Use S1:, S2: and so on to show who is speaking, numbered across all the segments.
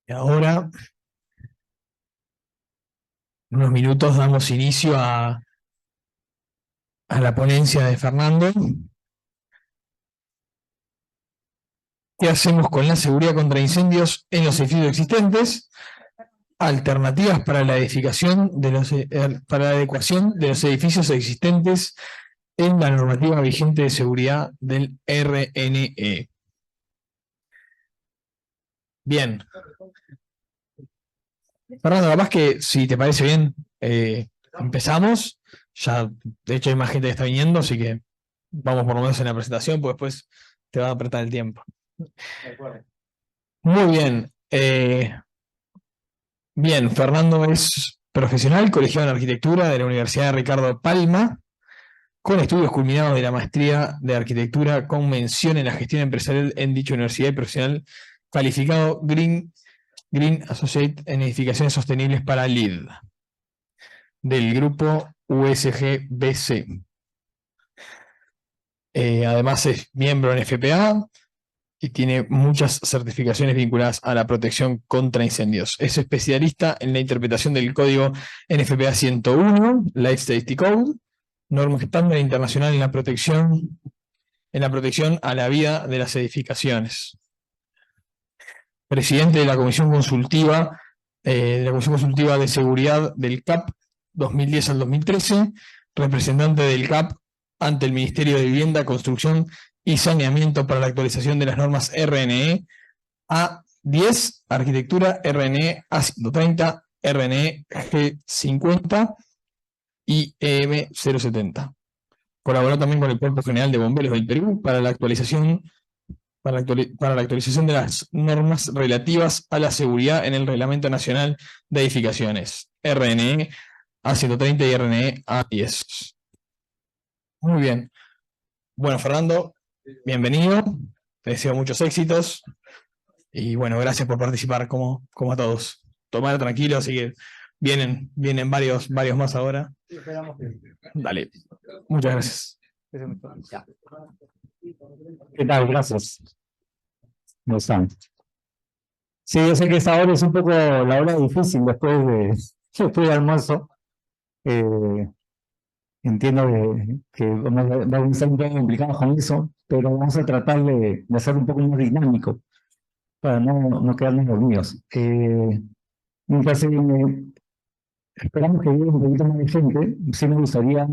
S1: Y ahora, en unos minutos, damos inicio a la ponencia de Fernando. ¿Qué hacemos con la seguridad contra incendios en los edificios existentes? Alternativas para la edificación para la adecuación de los edificios existentes en la normativa vigente de seguridad del RNE. Bien. Fernando, capaz que si te parece bien, empezamos. Ya, de hecho, hay más gente que está viniendo, así que vamos por lo menos en la presentación, pues después te va a apretar el tiempo. Muy bien. Bien, Fernando es profesional, colegiado en arquitectura de la Universidad de Ricardo Palma, con estudios culminados de la maestría de arquitectura con mención en la gestión empresarial en dicha universidad y profesional calificado Green Associate en edificaciones sostenibles para LEED del grupo USG-BC. Además es miembro en FPA y tiene muchas certificaciones vinculadas a la protección contra incendios. Es especialista en la interpretación del código NFPA 101, Life Safety Code, norma estándar internacional en la protección a la vida de las edificaciones. Presidente de la Comisión Consultiva de Seguridad del CAP 2010 al 2013, representante del CAP ante el Ministerio de Vivienda, Construcción y Saneamiento para la actualización de las normas RNE A10, Arquitectura RNE A130, RNE G50 y EM 070. Colaboró también con el Cuerpo General de Bomberos del Perú para la actualización de las normas relativas a la seguridad en el Reglamento Nacional de Edificaciones, RNE A130 y RNE A10. Muy bien. Bueno, Fernando, bienvenido. Te deseo muchos éxitos. Y bueno, gracias por participar, como a todos. Tomar tranquilo, así que vienen varios más ahora. Dale. Muchas gracias.
S2: ¿Qué tal? Gracias. ¿Cómo están? Sí, yo sé que esta hora es un poco la hora difícil después del almuerzo. Entiendo que vamos a estar un poco complicados con eso, pero vamos a tratar de hacer un poco más dinámico para no quedarnos dormidos. Mientras esperamos que llegue un poquito más de gente, sí me gustaría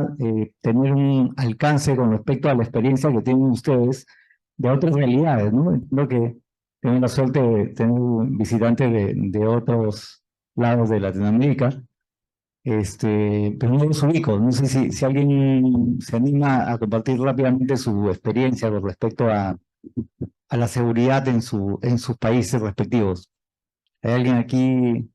S2: tener un alcance con respecto a la experiencia que tienen ustedes de otras realidades, ¿no? Entiendo que tengo la suerte de tener visitantes de otros lados de Latinoamérica, pero no los ubico. No sé si alguien se anima a compartir rápidamente su experiencia con respecto a la seguridad en sus países respectivos. ¿Hay alguien aquí?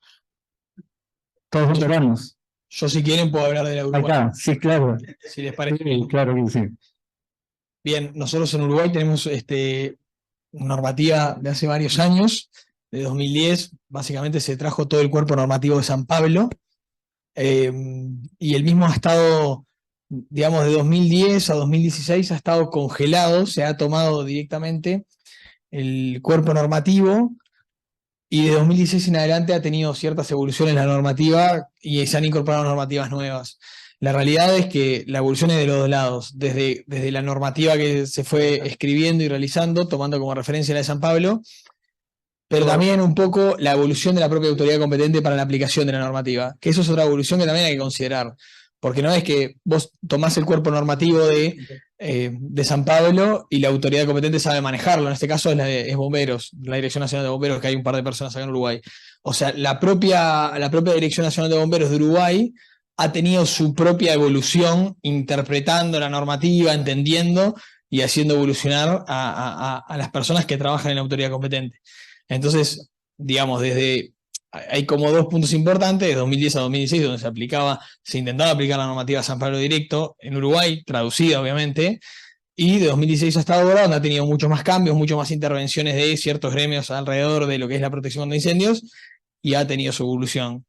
S2: Todos son peruanos.
S1: Yo, si quieren, puedo hablar de la Uruguay.
S2: Acá, sí, claro.
S1: Si les parece.
S2: Sí, claro que sí.
S1: Bien, nosotros en Uruguay tenemos normativa de hace varios años, de 2010, básicamente se trajo todo el cuerpo normativo de San Pablo, y el mismo ha estado, digamos, de 2010 a 2016 ha estado congelado, se ha tomado directamente el cuerpo normativo, y de 2016 en adelante ha tenido ciertas evoluciones en la normativa y se han incorporado normativas nuevas. La realidad es que la evolución es de los dos lados, desde la normativa que se fue escribiendo y realizando, tomando como referencia la de San Pablo, pero también un poco la evolución de la propia autoridad competente para la aplicación de la normativa, que eso es otra evolución que también hay que considerar, porque no es que vos tomás el cuerpo normativo de San Pablo y la autoridad competente sabe manejarlo, en este caso es Bomberos, la Dirección Nacional de Bomberos, que hay un par de personas acá en Uruguay. O sea, la propia Dirección Nacional de Bomberos de Uruguay ha tenido su propia evolución, interpretando la normativa, entendiendo y haciendo evolucionar a las personas que trabajan en la autoridad competente. Entonces, digamos, hay como dos puntos importantes, de 2010 a 2016, donde se intentaba aplicar la normativa San Pablo directo, en Uruguay, traducida obviamente, y de 2016 hasta ahora, donde ha tenido muchos más cambios, muchas más intervenciones de ciertos gremios alrededor de lo que es la protección contra incendios, y ha tenido su evolución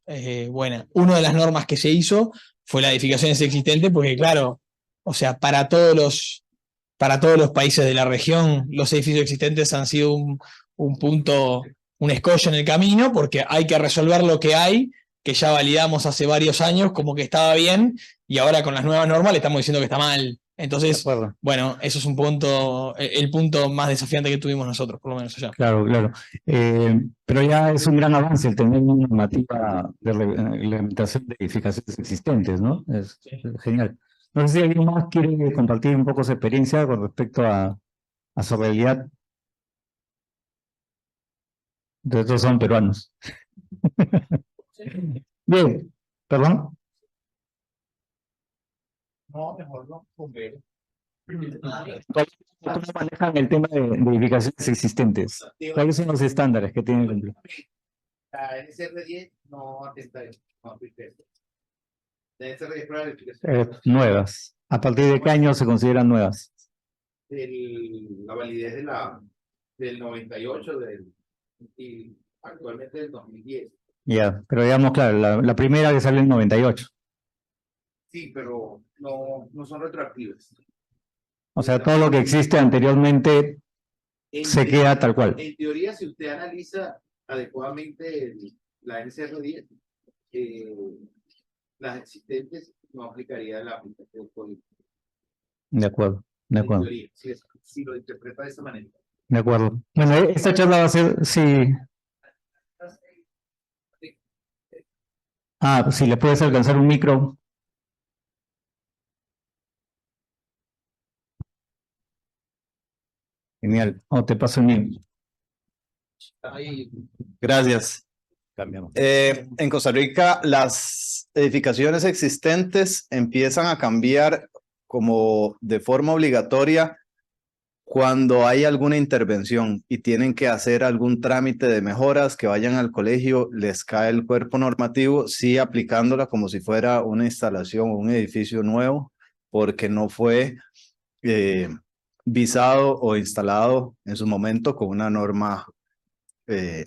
S1: buena. Una de las normas que se hizo fue la edificación existente, porque claro, o sea, para todos los países de la región, los edificios existentes han sido un punto un escollo en el camino, porque hay que resolver lo que hay, que ya validamos hace varios años como que estaba bien, y ahora con las nuevas normas le estamos diciendo que está mal. Entonces, bueno, eso es un punto, el punto más desafiante que tuvimos nosotros, por lo menos allá.
S2: Claro, claro. Pero ya es un gran avance el tener una normativa de reglamentación de edificaciones existentes, ¿no? Es genial. No sé si alguien más quiere compartir un poco su experiencia con respecto a su realidad. De estos son peruanos. Bien, perdón.
S1: No, mejor no.
S2: ¿Cómo manejan el tema de edificaciones existentes? ¿Cuáles son los estándares que tienen que cumplir?
S3: La NSR10 no atesta eso, no aplica eso. La NSR10 para la
S2: Nuevas. ¿A partir de qué año se consideran nuevas?
S3: la validez del 98 y actualmente del 2010.
S2: Ya, pero digamos, claro, la primera que sale en 98.
S3: Sí, pero no son retroactivas.
S2: O sea, todo lo que existe anteriormente se queda tal cual.
S3: En teoría, si usted analiza adecuadamente la NSR10, las existentes no aplicaría la aplicación política.
S2: De acuerdo, de
S3: En
S2: acuerdo.
S3: teoría, si lo interpreta de esa manera.
S2: De acuerdo. Bueno, esta charla va a ser, sí. Pues si le puedes alcanzar un micro. Genial. Te paso el micro.
S4: Gracias.
S2: Cambiamos.
S4: En Costa Rica, las edificaciones existentes empiezan a cambiar como de forma obligatoria cuando hay alguna intervención y tienen que hacer algún trámite de mejoras, que vayan al colegio, les cae el cuerpo normativo, sí aplicándola como si fuera una instalación o un edificio nuevo, porque no fue visado o instalado en su momento con una norma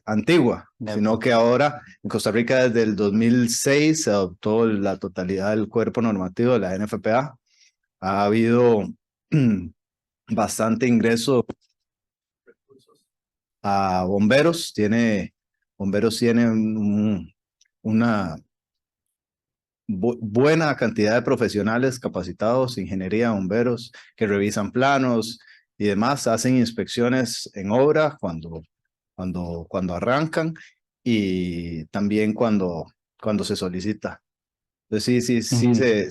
S4: antigua, sino que ahora en Costa Rica desde el 2006 se adoptó la totalidad del cuerpo normativo de la NFPA. Ha habido bastante ingreso a bomberos, bomberos tienen una buena cantidad de profesionales capacitados, ingeniería, bomberos, que revisan planos y demás, hacen inspecciones en obra cuando arrancan y también cuando se solicita. Entonces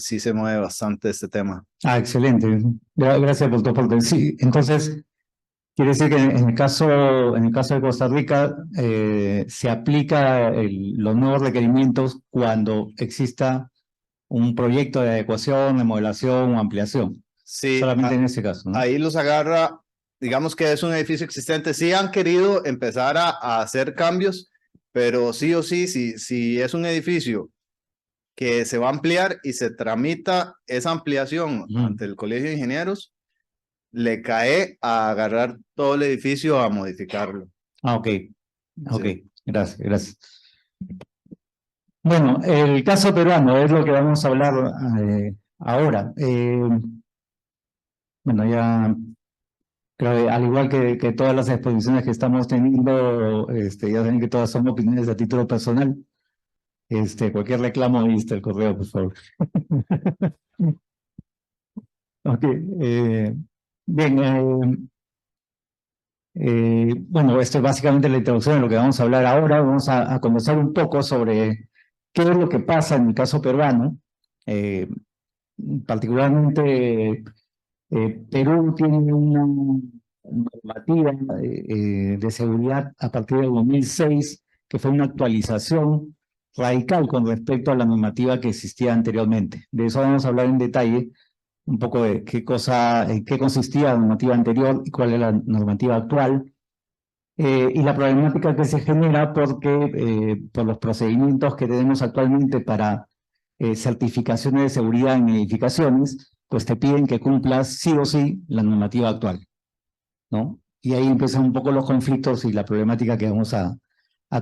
S4: sí se mueve bastante este tema.
S2: Excelente. Gracias por tu aporte. Sí, entonces quiere decir que en el caso de Costa Rica se aplica los nuevos requerimientos cuando exista un proyecto de adecuación, remodelación o ampliación.
S4: Sí,
S2: solamente en ese caso, ¿no?
S4: Ahí los agarra, digamos que es un edificio existente. Sí han querido empezar a hacer cambios, pero sí o sí, si es un edificio que se va a ampliar y se tramita esa ampliación ante el Colegio de Ingenieros, le cae a agarrar todo el edificio a modificarlo.
S2: Ok, sí. Gracias. Bueno, el caso peruano es lo que vamos a hablar ahora. Bueno, ya creo que al igual que todas las exposiciones que estamos teniendo, ya saben que todas son opiniones a título personal. Cualquier reclamo ahí está el correo, por favor. Ok, bien. Bueno, esto es básicamente la introducción de lo que vamos a hablar ahora. Vamos a conversar un poco sobre qué es lo que pasa en el caso peruano. Particularmente, Perú tiene una normativa de seguridad a partir del 2006, que fue una actualización radical con respecto a la normativa que existía anteriormente. De eso vamos a hablar en detalle, un poco de en qué consistía la normativa anterior y cuál es la normativa actual, y la problemática que se genera porque por los procedimientos que tenemos actualmente para certificaciones de seguridad en edificaciones, pues te piden que cumplas sí o sí la normativa actual, ¿no? Y ahí empiezan un poco los conflictos y la problemática que vamos a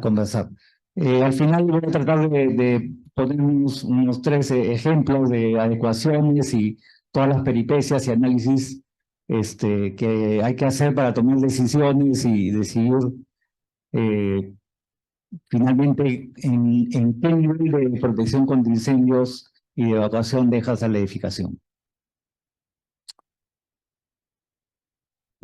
S2: conversar. Al final voy a tratar de poner unos 3 ejemplos de adecuaciones y todas las peripecias y análisis que hay que hacer para tomar decisiones y decidir finalmente en qué nivel de protección contra incendios y de evacuación dejas a la edificación.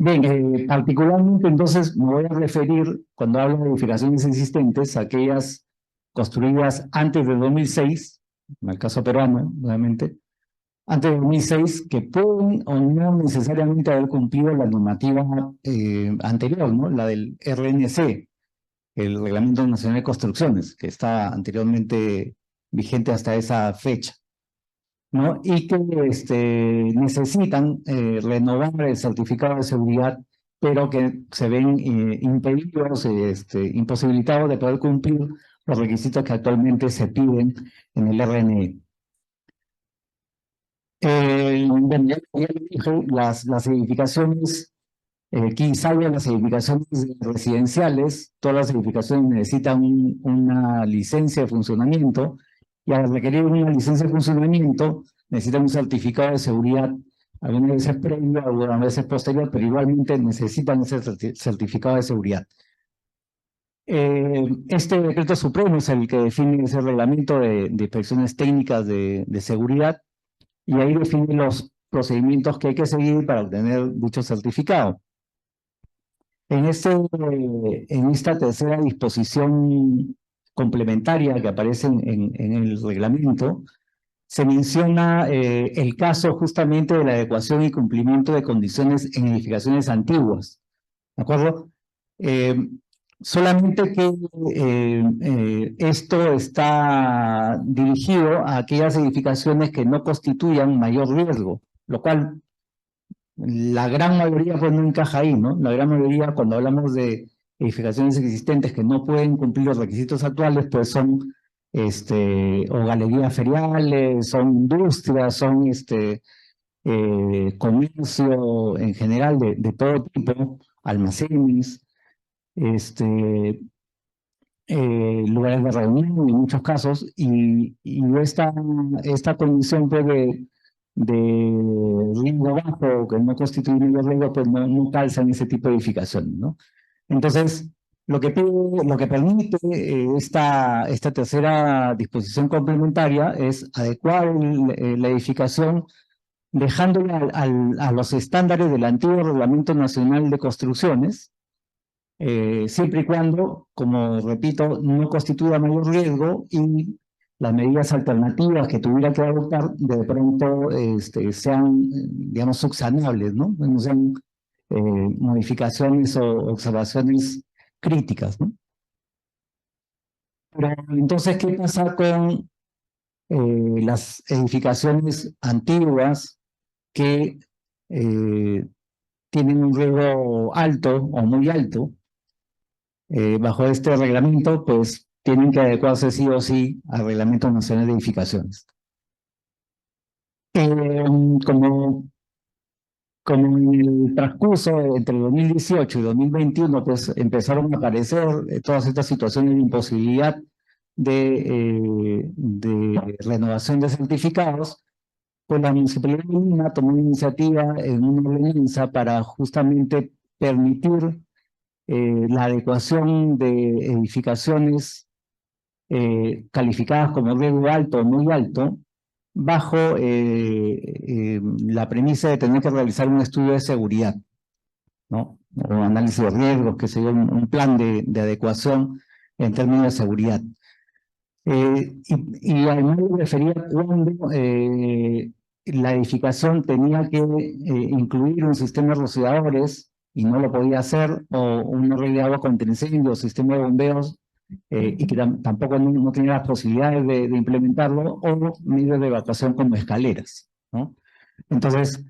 S2: Bien, particularmente entonces me voy a referir, cuando hablo de edificaciones existentes, a aquellas construidas antes de 2006, en el caso peruano, nuevamente, antes de 2006, que pueden o no necesariamente haber cumplido la normativa anterior, ¿no? La del RNC, el Reglamento Nacional de Construcciones, que estaba anteriormente vigente hasta esa fecha, ¿no? Y que necesitan renovar el certificado de seguridad, pero que se ven impedidos, imposibilitados de poder cumplir los requisitos que actualmente se piden en el RNE. Bueno, ya lo dije, las edificaciones, quizá las edificaciones residenciales, todas las edificaciones necesitan una licencia de funcionamiento, y al requerir una licencia de funcionamiento necesitan un certificado de seguridad, algunas veces previo, algunas veces posterior, pero igualmente necesitan ese certificado de seguridad. Este decreto supremo es el que define ese reglamento de inspecciones técnicas de seguridad, y ahí define los procedimientos que hay que seguir para obtener dicho certificado. En esta tercera disposición complementaria que aparece en el reglamento, se menciona el caso justamente de la adecuación y cumplimiento de condiciones en edificaciones antiguas, ¿de acuerdo? Solamente que esto está dirigido a aquellas edificaciones que no constituyan mayor riesgo, lo cual la gran mayoría pues no encaja ahí, ¿no? La gran mayoría, cuando hablamos de edificaciones existentes que no pueden cumplir los requisitos actuales, pues son o galerías feriales, son industrias, son comercio en general de todo tipo, almacenes, lugares de reunión en muchos casos, y esta condición pues, de riesgo bajo, que no constituye mayor riesgo, pues no calza en ese tipo de edificaciones, ¿no? Entonces, lo que permite esta tercera disposición complementaria es adecuar la edificación dejándola a los estándares del antiguo Reglamento Nacional de Construcciones, siempre y cuando, como repito, no constituya mayor riesgo y las medidas alternativas que tuviera que adoptar de pronto sean, digamos, subsanables, ¿no? No sean modificaciones o observaciones críticas, ¿no? Pero entonces, ¿qué pasa con las edificaciones antiguas que tienen un riesgo alto o muy alto? Bajo este reglamento, pues tienen que adecuarse sí o sí al Reglamento Nacional de Edificaciones. Como en el transcurso entre 2018 y 2021, pues empezaron a aparecer todas estas situaciones de imposibilidad de renovación de certificados, pues la Municipalidad de Lima tomó una iniciativa en una ordenanza para justamente permitir la adecuación de edificaciones calificadas como riesgo alto o muy alto, bajo la premisa de tener que realizar un estudio de seguridad, ¿no? O análisis de riesgos, que sería un plan de adecuación en términos de seguridad. Y además me refería cuando la edificación tenía que incluir un sistema de rociadores y no lo podía hacer, o una red de agua contra incendios, sistema de bombeos, y que tampoco no tenía las posibilidades de implementarlo, o medios de evacuación como escaleras, ¿no? Entonces,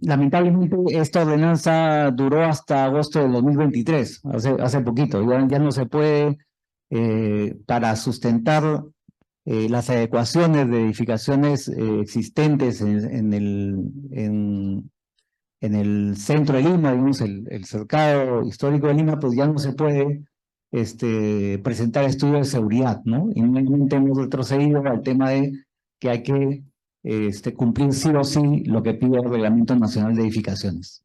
S2: lamentablemente esta ordenanza duró hasta agosto del 2023, hace poquito, ya no se puede, para sustentar las adecuaciones de edificaciones existentes en el centro de Lima, digamos, el cercado histórico de Lima, pues ya no se puede presentar estudios de seguridad, ¿no? Y nuevamente hemos retrocedido al tema de que hay que cumplir sí o sí lo que pide el Reglamento Nacional de Edificaciones,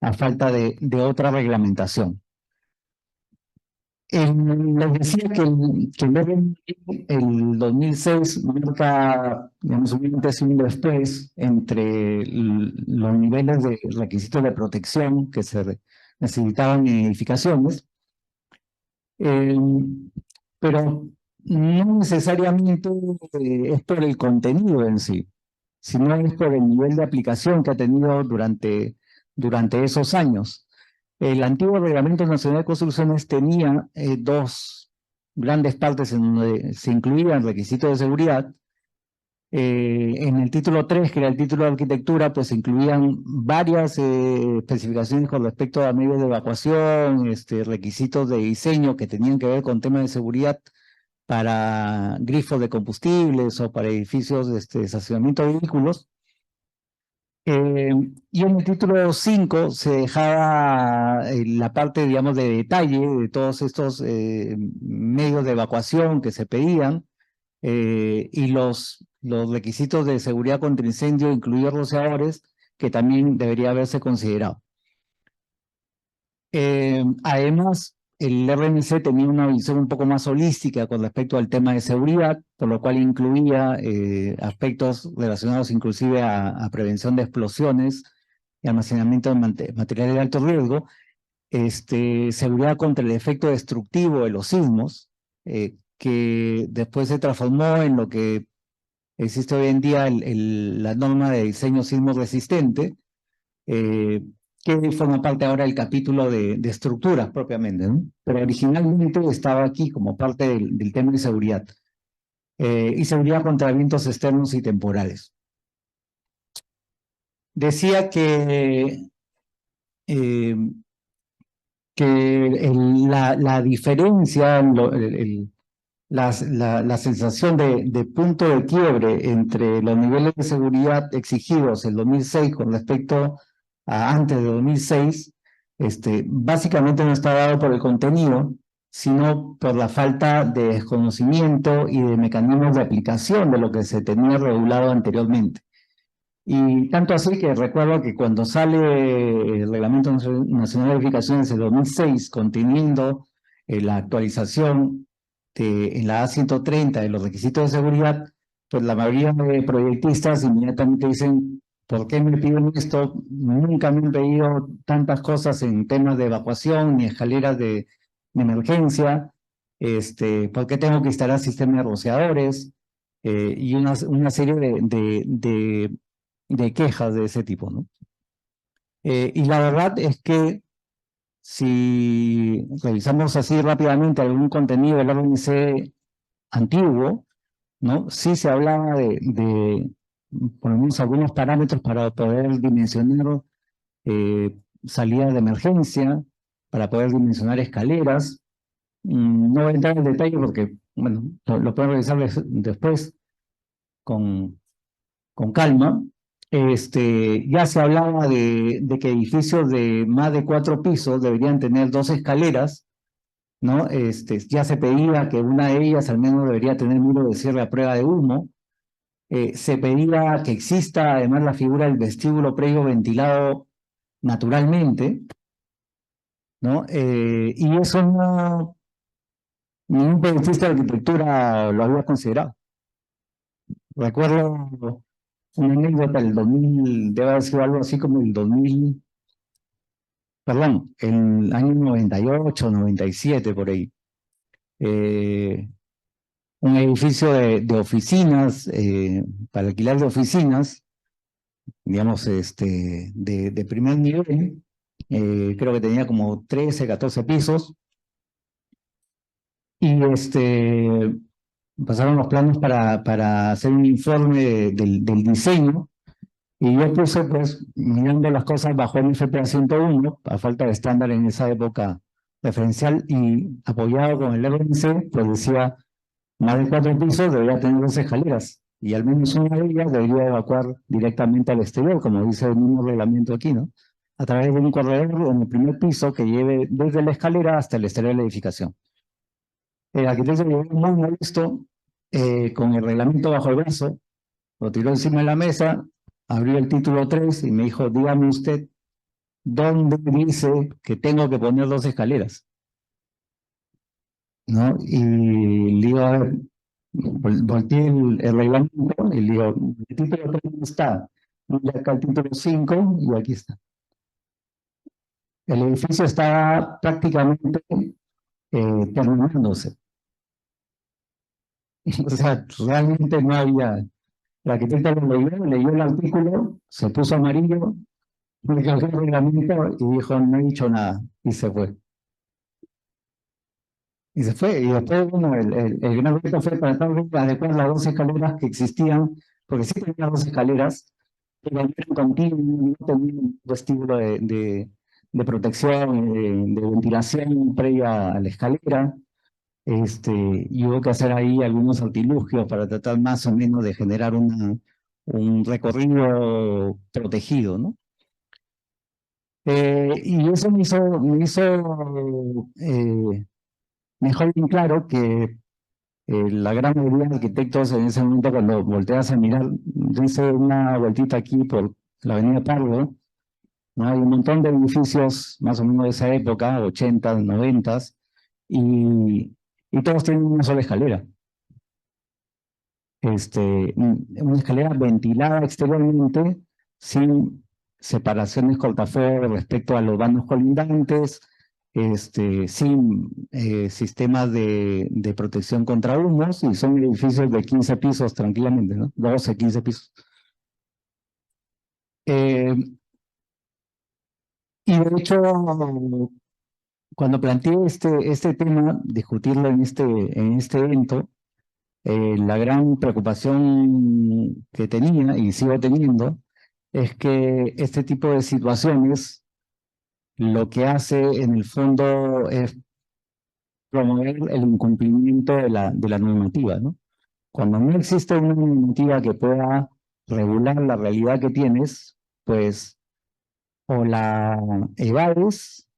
S2: a falta de otra reglamentación. Les decía que el 2006 marca, digamos, un antes y un después entre los niveles de requisitos de protección que se necesitaban en edificaciones, eh, pero no necesariamente es por el contenido en sí, sino es por el nivel de aplicación que ha tenido durante esos años. El antiguo Reglamento Nacional de Construcciones tenía dos grandes partes en donde se incluían requisitos de seguridad. En el título 3, que era el título de arquitectura, pues se incluían varias especificaciones con respecto a medios de evacuación, requisitos de diseño que tenían que ver con temas de seguridad para grifos de combustibles o para edificios de estacionamiento de vehículos. Y en el título 5 se dejaba la parte, digamos, de detalle de todos estos medios de evacuación que se pedían y los requisitos de seguridad contra incendio, incluidos rociadores, que también debería haberse considerado. Además, el RNC tenía una visión un poco más holística con respecto al tema de seguridad, por lo cual incluía aspectos relacionados inclusive a prevención de explosiones y almacenamiento de materiales de alto riesgo, seguridad contra el efecto destructivo de los sismos, que después se transformó en lo que existe hoy en día la norma de diseño sismo resistente, que forma parte ahora del capítulo de estructuras propiamente, ¿no? Pero originalmente estaba aquí como parte del tema de seguridad y seguridad contra eventos externos y temporales. Decía que la diferencia, la sensación de punto de quiebre entre los niveles de seguridad exigidos en 2006 con respecto a antes de 2006, básicamente no está dado por el contenido, sino por la falta de desconocimiento y de mecanismos de aplicación de lo que se tenía regulado anteriormente. Y tanto así que recuerdo que cuando sale el Reglamento Nacional de Edificaciones en 2006, conteniendo la actualización en la A130 de los requisitos de seguridad, pues la mayoría de proyectistas inmediatamente dicen, ¿por qué me piden esto? Nunca me han pedido tantas cosas en temas de evacuación ni escaleras de emergencia. ¿Por qué tengo que instalar sistemas de rociadores? Y una serie de quejas de ese tipo, ¿no? Y la verdad es que si revisamos así rápidamente algún contenido del RNC antiguo, ¿no? Sí se hablaba por lo menos algunos parámetros para poder dimensionar salidas de emergencia, para poder dimensionar escaleras. No voy a entrar en detalle porque, bueno, lo pueden revisar después con calma. Ya se hablaba de que edificios de más de 4 pisos deberían tener 2 escaleras, ¿no? Ya se pedía que una de ellas al menos debería tener muro de cierre a prueba de humo. Se pedía que exista además la figura del vestíbulo previo ventilado naturalmente, ¿no? Y eso no, ningún proyectista de arquitectura lo había considerado. Recuerdo una anécdota del 2000, debe haber sido algo así como el 2000, perdón, el año 98, 97 por ahí. Un edificio de oficinas, para alquilar de oficinas, digamos, de primer nivel, creo que tenía como 13, 14 pisos, y pasaron los planos para hacer un informe del diseño, y yo puse, pues, mirando las cosas bajo el FPA 101, a falta de estándar en esa época referencial, y apoyado con el RNC, pues decía, más de 4 pisos debería tener 2 escaleras, y al menos una de ellas debería evacuar directamente al exterior, como dice el mismo reglamento aquí, ¿no? A través de un corredor en el primer piso que lleve desde la escalera hasta el exterior de la edificación. El arquitecto llegó muy molesto, con el reglamento bajo el brazo, lo tiró encima de la mesa, abrió el título 3 y me dijo, dígame usted, ¿dónde dice que tengo que poner 2 escaleras? ¿no? Y le digo, a ver, volteé el reglamento y le digo, el título 3 no está. Mira acá el título 5 y aquí está. El edificio está prácticamente terminándose. O sea, realmente no había. El arquitecto lo leyó el artículo, se puso amarillo, me cogió el reglamento y dijo, no he dicho nada, y se fue. Y se fue, y después, bueno, el gran reto fue tratar de adecuar las dos escaleras que existían, porque sí tenía dos escaleras, pero no eran continuas, no tenían un vestíbulo de protección, de ventilación previa a la escalera, y hubo que hacer ahí algunos artilugios para tratar más o menos de generar un recorrido protegido, ¿no? Y eso me dejó bien claro que la gran mayoría de arquitectos en ese momento, cuando volteas a mirar, hice una vueltita aquí por la avenida Pardo, ¿no? Hay un montón de edificios más o menos de esa época, 80, 90, y todos tienen una sola escalera. Una escalera ventilada exteriormente, sin separaciones cortafuegos respecto a los vanos colindantes, sin sistemas de protección contra humos, y son edificios de 15 pisos tranquilamente, ¿no? 12, 15 pisos. Eh, y de hecho, cuando planteé este tema, discutirlo en este evento, la gran preocupación que tenía y sigo teniendo es que este tipo de situaciones lo que hace en el fondo es promover el incumplimiento de la normativa, ¿no? Cuando no existe una normativa que pueda regular la realidad que tienes, pues o la evades,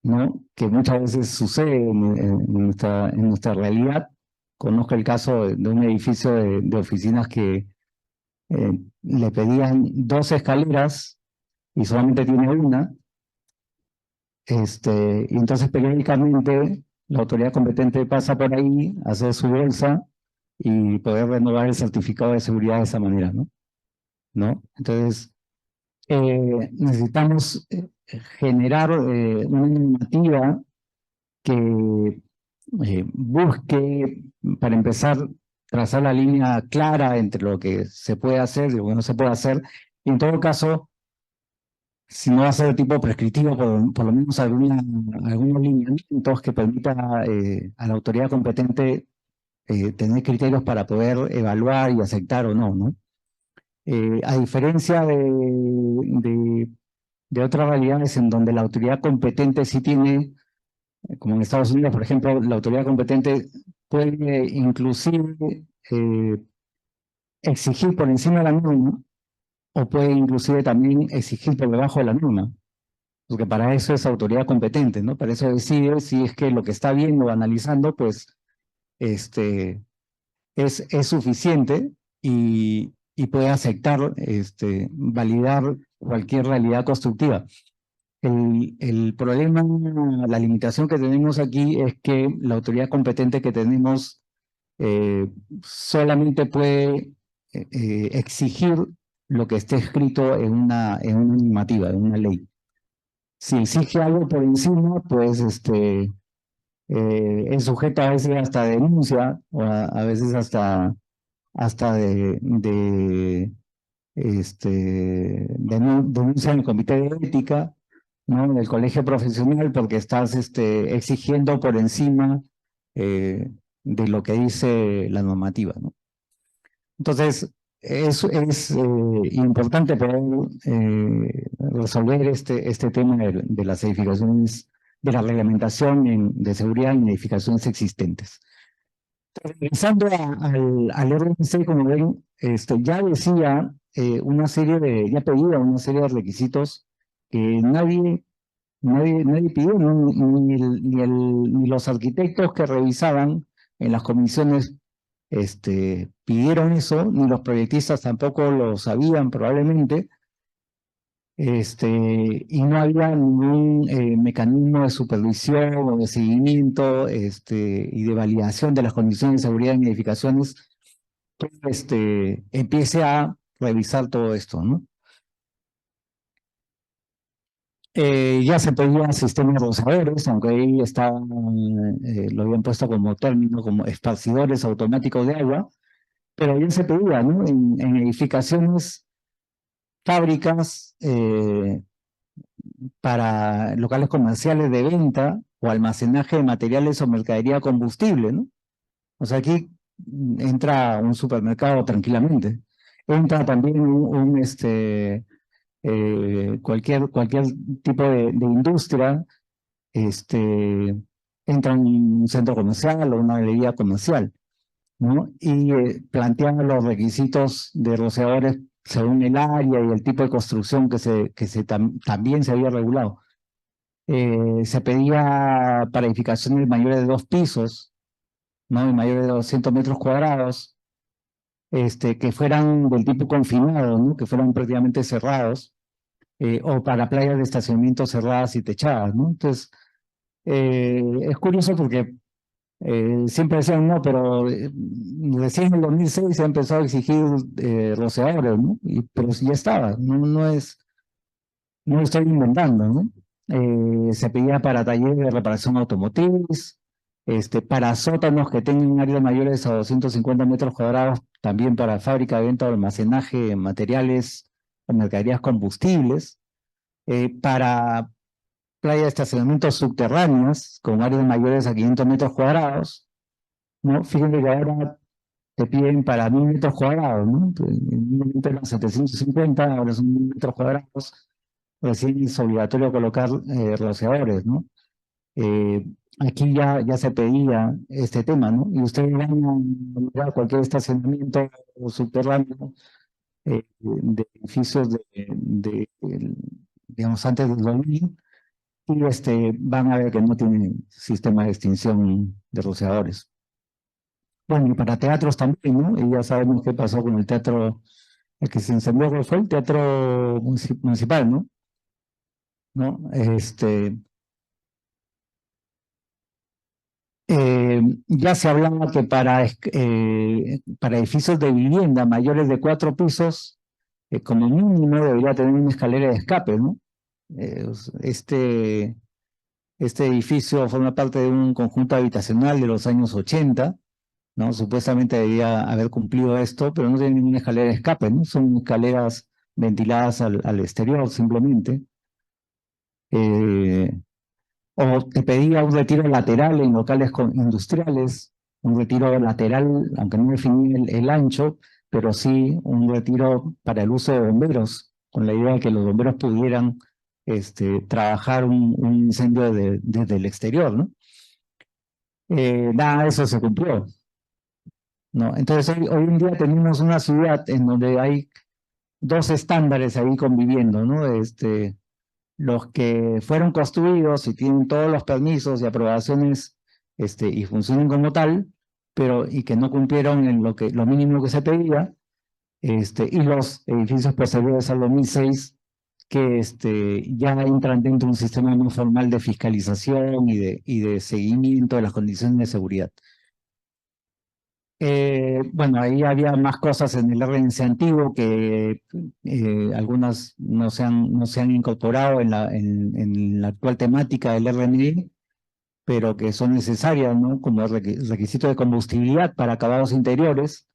S2: ¿no? Que muchas veces sucede en nuestra realidad. Conozco el caso de un edificio de oficinas que le pedían 2 escaleras y solamente tiene una, y entonces periódicamente la autoridad competente pasa por ahí, hace su bolsa y poder renovar el certificado de seguridad de esa manera, ¿no? ¿No? Entonces, necesitamos generar una normativa que busque, para empezar, trazar la línea clara entre lo que se puede hacer y lo que no se puede hacer. Y en todo caso, si no va a ser de tipo prescriptivo, por lo menos algunos lineamientos que permita a la autoridad competente tener criterios para poder evaluar y aceptar o no, ¿no? A diferencia de otras realidades en donde la autoridad competente sí tiene, como en Estados Unidos, por ejemplo, la autoridad competente puede inclusive exigir por encima de la norma o puede inclusive también exigir por debajo de la norma, porque para eso es autoridad competente, ¿no? Para eso decide si es que lo que está viendo o analizando, pues, es suficiente y puede aceptar, validar cualquier realidad constructiva. El problema, la limitación que tenemos aquí es que la autoridad competente que tenemos solamente puede exigir lo que esté escrito en una normativa, en una ley. Si exige algo por encima, pues es sujeto a veces hasta denuncia, o a veces hasta denuncia en el comité de ética, ¿no? En el colegio profesional, porque estás exigiendo por encima de lo que dice la normativa, ¿no? Entonces, es importante poder resolver este tema de las edificaciones, de la reglamentación de seguridad en edificaciones existentes. Regresando al RNC, como ven, ya decía ya pedía una serie de requisitos que nadie pidió, ni los arquitectos que revisaban en las comisiones pidieron eso, ni los proyectistas tampoco lo sabían probablemente, y no había ningún mecanismo de supervisión o de seguimiento y de validación de las condiciones de seguridad en edificaciones que empiece a revisar todo esto, ¿no? Ya se pedían sistemas rociadores, aunque ahí estaba, lo habían puesto como término, como esparcidores automáticos de agua, pero ya se pedía, ¿no? En edificaciones, fábricas, para locales comerciales de venta o almacenaje de materiales o mercadería combustible, ¿no? O sea, aquí entra un supermercado tranquilamente. Entra también cualquier tipo de industria, entra un centro comercial o una galería comercial, ¿no? Y plantean los requisitos de rociadores según el área y el tipo de construcción también se había regulado. Se pedía para edificaciones mayores de 2 pisos, ¿no? Y mayores de 200 metros cuadrados, que fueran del tipo confinado, ¿no? Que fueran prácticamente cerrados, o para playas de estacionamiento cerradas y techadas, ¿no? Entonces, es curioso porque siempre decían, no, pero recién en el 2006 se empezó a exigir rociadores, ¿no? Pero ya estaba, no lo estoy inventando, ¿no? Se pedía para talleres de reparación automotriz, para sótanos que tengan áreas mayores a 250 metros cuadrados, también para fábrica, venta o almacenaje de materiales o mercaderías combustibles, para playa de estacionamientos subterráneas con áreas mayores a 500 metros cuadrados, ¿no? Fíjense que ahora te piden para 1000 metros cuadrados, ¿no? Inicialmente eran 750, ahora son 1000 metros cuadrados. Recién es obligatorio colocar rociadores, ¿no? Eh, Aquí ya se pedía este tema, ¿no? Y ustedes van a mirar cualquier estacionamiento subterráneo de edificios digamos, antes del 2000, y van a ver que no tienen sistema de extinción de rociadores. Bueno, y para teatros también, ¿no? Y ya sabemos qué pasó con el teatro, el que se incendió, que fue el teatro municipal, ¿no? ¿No? Ya se hablaba que para edificios de vivienda mayores de 4 pisos, como mínimo debería tener una escalera de escape, ¿no? Eh, este, este edificio forma parte de un conjunto habitacional de los años 80, ¿no? Supuestamente debía haber cumplido esto, pero no tiene ninguna escalera de escape, ¿no? Son escaleras ventiladas al exterior simplemente. Eh, O te pedía un retiro lateral en locales industriales, un retiro lateral, aunque no definía el ancho, pero sí un retiro para el uso de bomberos, con la idea de que los bomberos pudieran trabajar un incendio desde el exterior, ¿no? Nada de eso se cumplió, ¿no? Entonces hoy en día tenemos una ciudad en donde hay dos estándares ahí conviviendo, ¿no? Los que fueron construidos y tienen todos los permisos y aprobaciones y funcionan como tal, pero y que no cumplieron en lo mínimo que se pedía, y los edificios posteriores al 2006 que ya entran dentro de un sistema no formal de fiscalización y de seguimiento de las condiciones de seguridad. Bueno, ahí había más cosas en el RNC antiguo que algunas no se han incorporado en la actual temática del RNE, pero que son necesarias, ¿no? Como el requisito de combustibilidad para acabados interiores,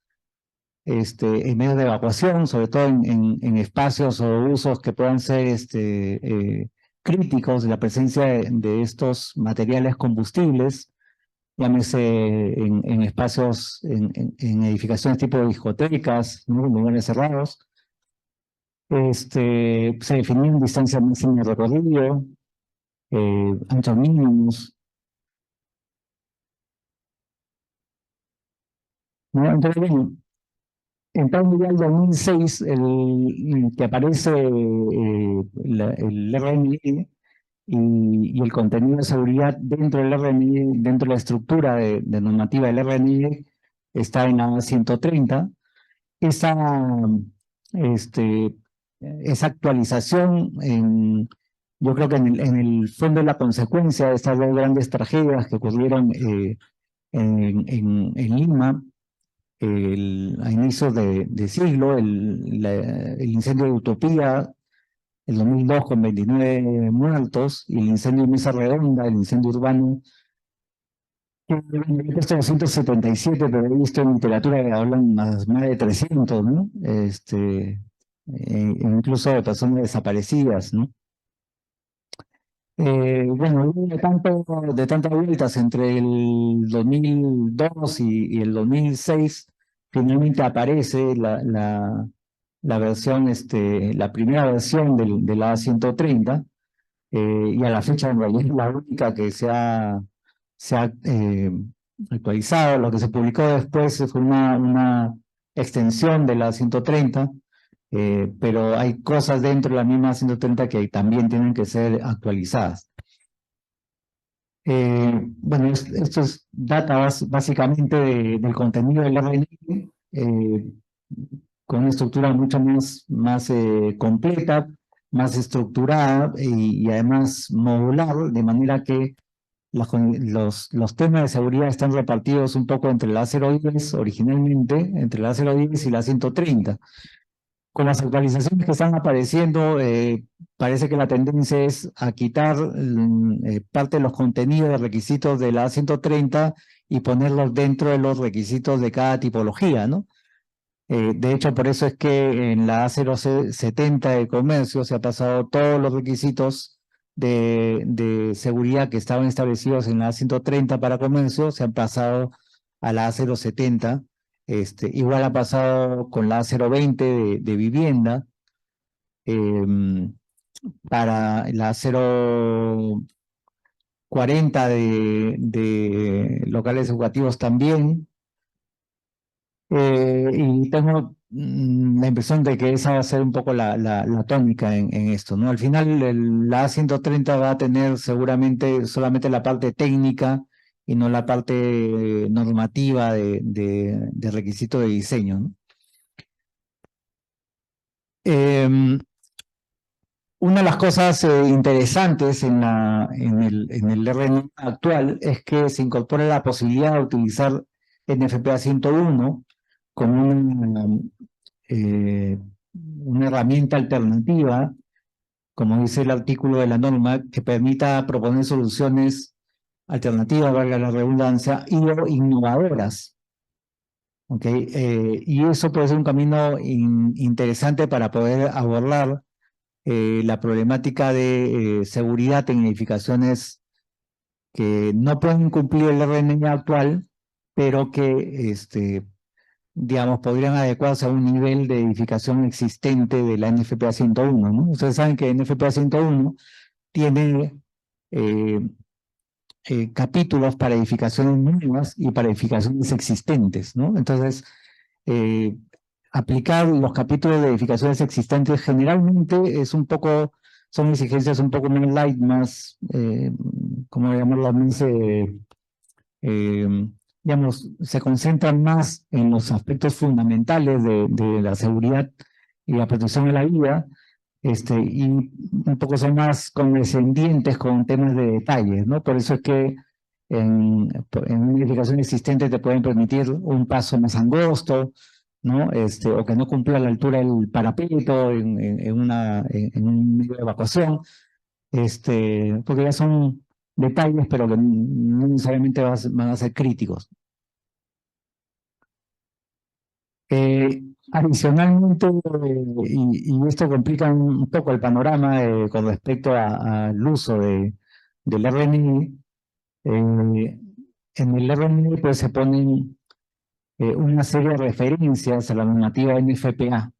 S2: en medios de evacuación, sobre todo en espacios o usos que puedan ser críticos de la presencia de estos materiales combustibles, llámese en espacios, en edificaciones tipo discotecas, ¿no? Lugares cerrados. Se definían distancias máximas de recorrido, anchos mínimos, ¿no? Entonces, bueno, entrando ya al 2006, que aparece el RNE y el contenido de seguridad dentro del RNE, dentro de la estructura de normativa del RNE, está en la 130. Esa esa actualización, yo creo que en el fondo de la consecuencia de estas dos grandes tragedias que ocurrieron en Lima, a inicios de siglo, el incendio de Utopía, el 2002 con 29 muertos, y el incendio de Mesa Redonda, el incendio urbano, que he puesto 277, pero he visto en literatura que hablan más de 300, ¿no? Incluso de personas desaparecidas, ¿no? Bueno, luego de tantas vueltas entre el 2002 y el 2006, finalmente aparece la versión, la primera versión de la A130, y a la fecha en realidad es la única que se ha actualizado. Lo que se publicó después fue una extensión de la 130, pero hay cosas dentro de la misma 130 que también tienen que ser actualizadas. Bueno, esto es data básicamente del contenido del RNI, con una estructura mucho más completa, más estructurada y además modular, de manera que los temas de seguridad están repartidos un poco entre la 010 originalmente, entre la 010 y la 130. Con las actualizaciones que están apareciendo, parece que la tendencia es a quitar parte de los contenidos de requisitos de la 130 y ponerlos dentro de los requisitos de cada tipología, ¿no? De hecho, por eso es que en la A070 de comercio se ha pasado todos los requisitos de seguridad que estaban establecidos en la A130 para comercio, se han pasado a la A070. Igual ha pasado con la A020 de vivienda, para la A040 de locales educativos también. Y tengo la impresión de que esa va a ser un poco la tónica en esto, ¿no? Al final la A130 va a tener seguramente solamente la parte técnica y no la parte normativa de requisito de diseño, ¿no? Una de las cosas interesantes en el RNI actual es que se incorpora la posibilidad de utilizar NFPA 101 como una herramienta alternativa, como dice el artículo de la norma, que permita proponer soluciones alternativas, valga la redundancia, y innovadoras. ¿Okay? Y eso puede ser un camino interesante para poder abordar la problemática de seguridad en edificaciones que no pueden cumplir el RNI actual, pero que digamos, podrían adecuarse a un nivel de edificación existente de la NFPA 101, ¿no? Ustedes saben que NFPA 101 tiene capítulos para edificaciones nuevas y para edificaciones existentes, ¿no? Entonces, aplicar los capítulos de edificaciones existentes generalmente es un poco, son exigencias un poco más light, más, ¿cómo llamarlo? Más, digamos, se concentran más en los aspectos fundamentales de la seguridad y la protección de la vida, y un poco son más condescendientes con temas de detalles, ¿no? Por eso es que en una edificación existente te pueden permitir un paso más angosto, ¿no? O que no cumpla la altura del parapeto en un medio de evacuación, porque ya son detalles, pero que no necesariamente van a ser críticos. Adicionalmente, y esto complica un poco el panorama con respecto al uso del RNI, en el RNI pues se ponen una serie de referencias a la normativa NFPA,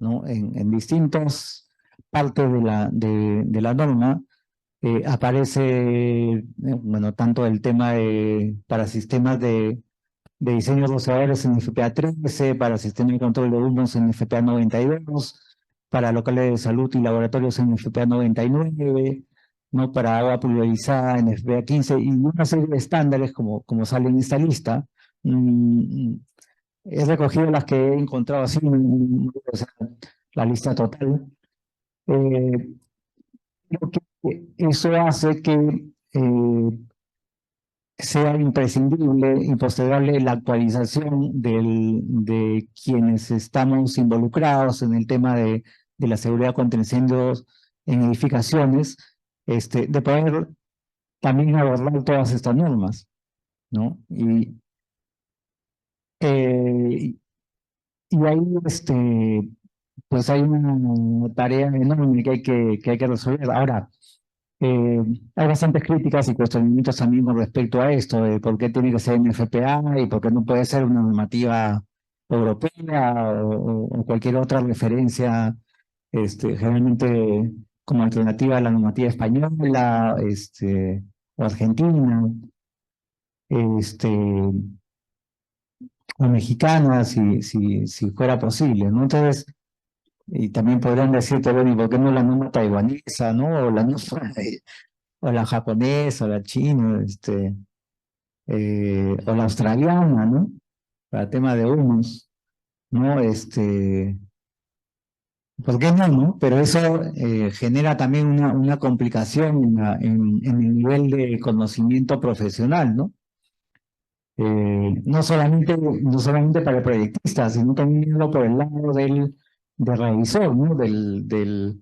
S2: ¿no? En distintas partes de la norma aparece, bueno, tanto el tema para sistemas de diseño de rociadores en NFPA 13, para sistemas de control de humos en NFPA 92, para locales de salud y laboratorios en NFPA 99, ¿no? Para agua pulverizada en NFPA 15, y una serie de estándares como sale en esta lista. He recogido las que he encontrado así, o sea, la lista total. Eh, Creo que eso hace que sea imprescindible, impostergable la actualización de quienes estamos involucrados en el tema de la seguridad contra incendios en edificaciones, de poder también abordar todas estas normas, ¿no? Eh, y ahí, pues hay una tarea enorme que hay que resolver. Ahora, hay bastantes críticas y cuestionamientos también con respecto a esto, de por qué tiene que ser NFPA y por qué no puede ser una normativa europea o cualquier otra referencia, generalmente como alternativa a la normativa española, o argentina, este, o mexicana, si fuera posible, ¿no? Entonces, y también podrían decirte, bueno, ¿y por qué no la norma taiwanesa, ¿no? O la norma o la japonesa, o la china, o la australiana, ¿no? Para el tema de humos, ¿no? ¿Por qué no, no? Pero eso genera también una complicación en el nivel de conocimiento profesional, ¿no? No solamente para el proyectista, sino también por el lado del revisor, ¿no? Del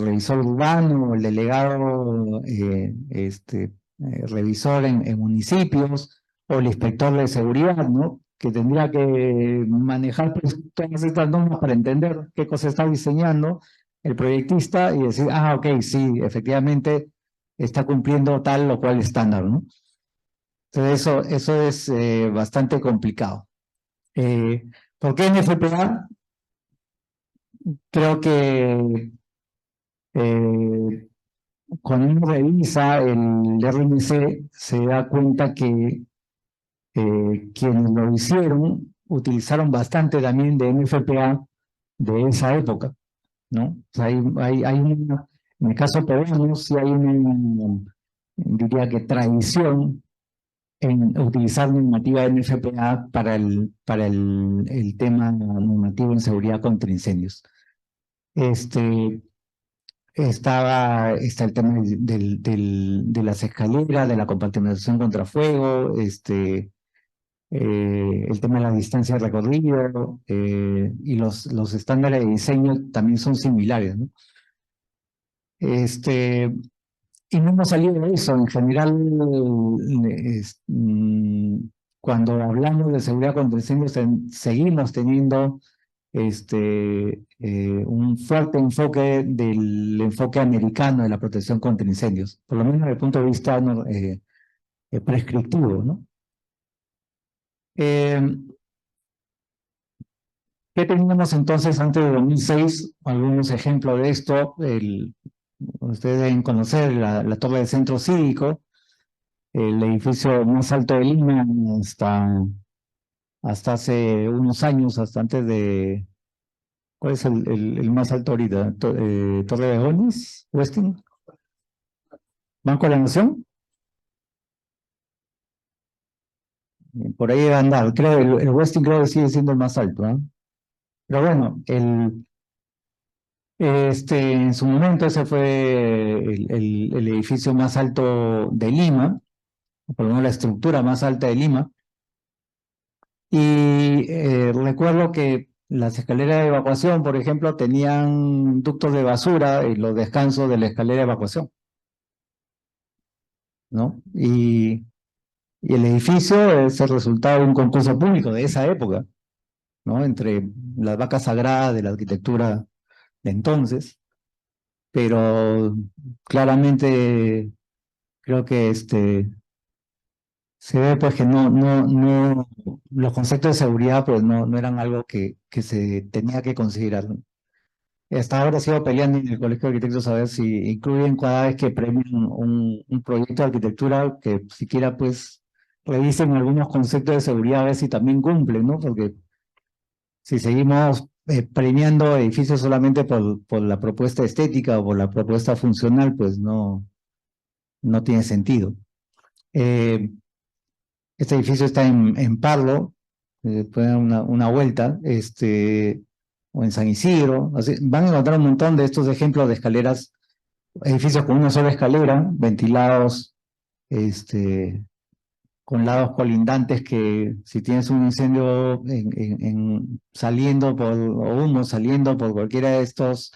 S2: revisor urbano, el delegado, revisor en municipios, o el inspector de seguridad, ¿no? Que tendría que manejar pues, todas estas normas para entender qué cosa está diseñando el proyectista y decir, ah, ok, sí, efectivamente está cumpliendo tal o cual estándar, ¿no? Entonces eso es bastante complicado. ¿Por qué NFPA? Creo que cuando uno revisa el RNC, se da cuenta que quienes lo hicieron utilizaron bastante también de NFPA de esa época, ¿no? O sea, en el caso peruano, sí hay una, diría que tradición en utilizar normativa NFPA para el tema normativo en seguridad contra incendios. Está el tema de las escaleras, de la compartimentación contra fuego, el tema de la distancia de recorrido, y los estándares de diseño también son similares, ¿no? Y no hemos salido de eso. En general, cuando hablamos de seguridad contra incendios, seguimos teniendo un fuerte enfoque del enfoque americano de la protección contra incendios, por lo menos desde el punto de vista prescriptivo, ¿no? ¿Qué teníamos entonces antes de 2006? Algunos ejemplos de esto. Ustedes deben conocer la torre del centro cívico, el edificio más alto de Lima hasta hace unos años, hasta antes de... ¿Cuál es el más alto ahorita? ¿Torre de Bonis? ¿Westin? ¿Banco de la Nación? Por ahí debe andar. Creo el Westin creo que sigue siendo el más alto, ¿no? Pero bueno, en su momento ese fue el edificio más alto de Lima, o por lo menos la estructura más alta de Lima. Y recuerdo que las escaleras de evacuación, por ejemplo, tenían ductos de basura en los descansos de la escalera de evacuación, ¿no? Y el edificio es el resultado de un concurso público de esa época, ¿no? Entre las vacas sagradas de la arquitectura de entonces, pero claramente creo que se ve pues que los conceptos de seguridad pues no eran algo que se tenía que considerar, ¿no? Hasta ahora sigo peleando en el Colegio de Arquitectos a ver si incluyen cada vez que premian un proyecto de arquitectura que siquiera pues revisen algunos conceptos de seguridad a ver si también cumplen, ¿no? Porque si seguimos premiando edificios solamente por la propuesta estética o por la propuesta funcional, pues no tiene sentido. Este edificio está en Parlo, pueden dar una vuelta, o en San Isidro. Así, van a encontrar un montón de estos ejemplos de escaleras, edificios con una sola escalera, ventilados, con lados colindantes que si tienes un incendio saliendo o humo saliendo por cualquiera de estas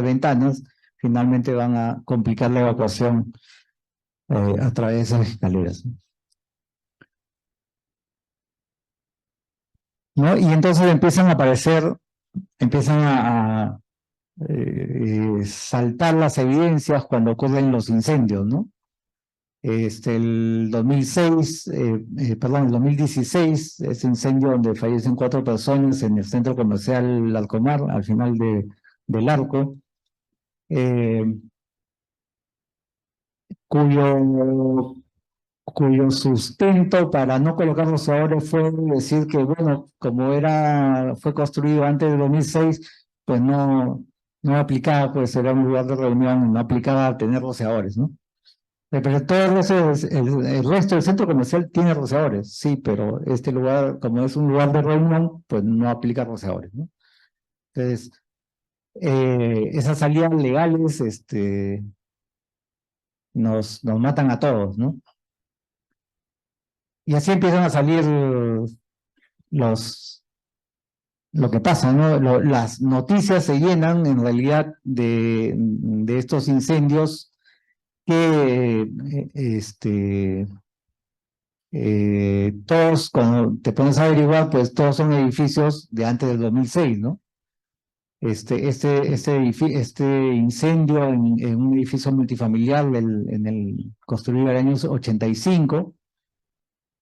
S2: ventanas, finalmente van a complicar la evacuación a través de esas escaleras. ¿No? Y entonces empiezan a aparecer, empiezan a saltar las evidencias cuando ocurren los incendios, ¿no? El 2006, perdón, el 2016, ese incendio donde fallecen 4 personas en el centro comercial Larcomar, al final del arco, cuyo sustento para no colocar rociadores fue decir que, bueno, como fue construido antes del 2006, pues no aplicaba, pues era un lugar de reunión, no aplicaba a tener rociadores, ¿no? Pero todo el resto del centro comercial tiene rociadores, sí, pero este lugar, como es un lugar de reunión, pues no aplica rociadores, ¿no? Entonces, esas salidas legales nos matan a todos, ¿no? Y así empiezan a salir lo que pasa, ¿no? Las noticias se llenan en realidad de estos incendios que todos, cuando te pones a averiguar, pues todos son edificios de antes del 2006, ¿no? Este incendio en un edificio multifamiliar construido en el año 85,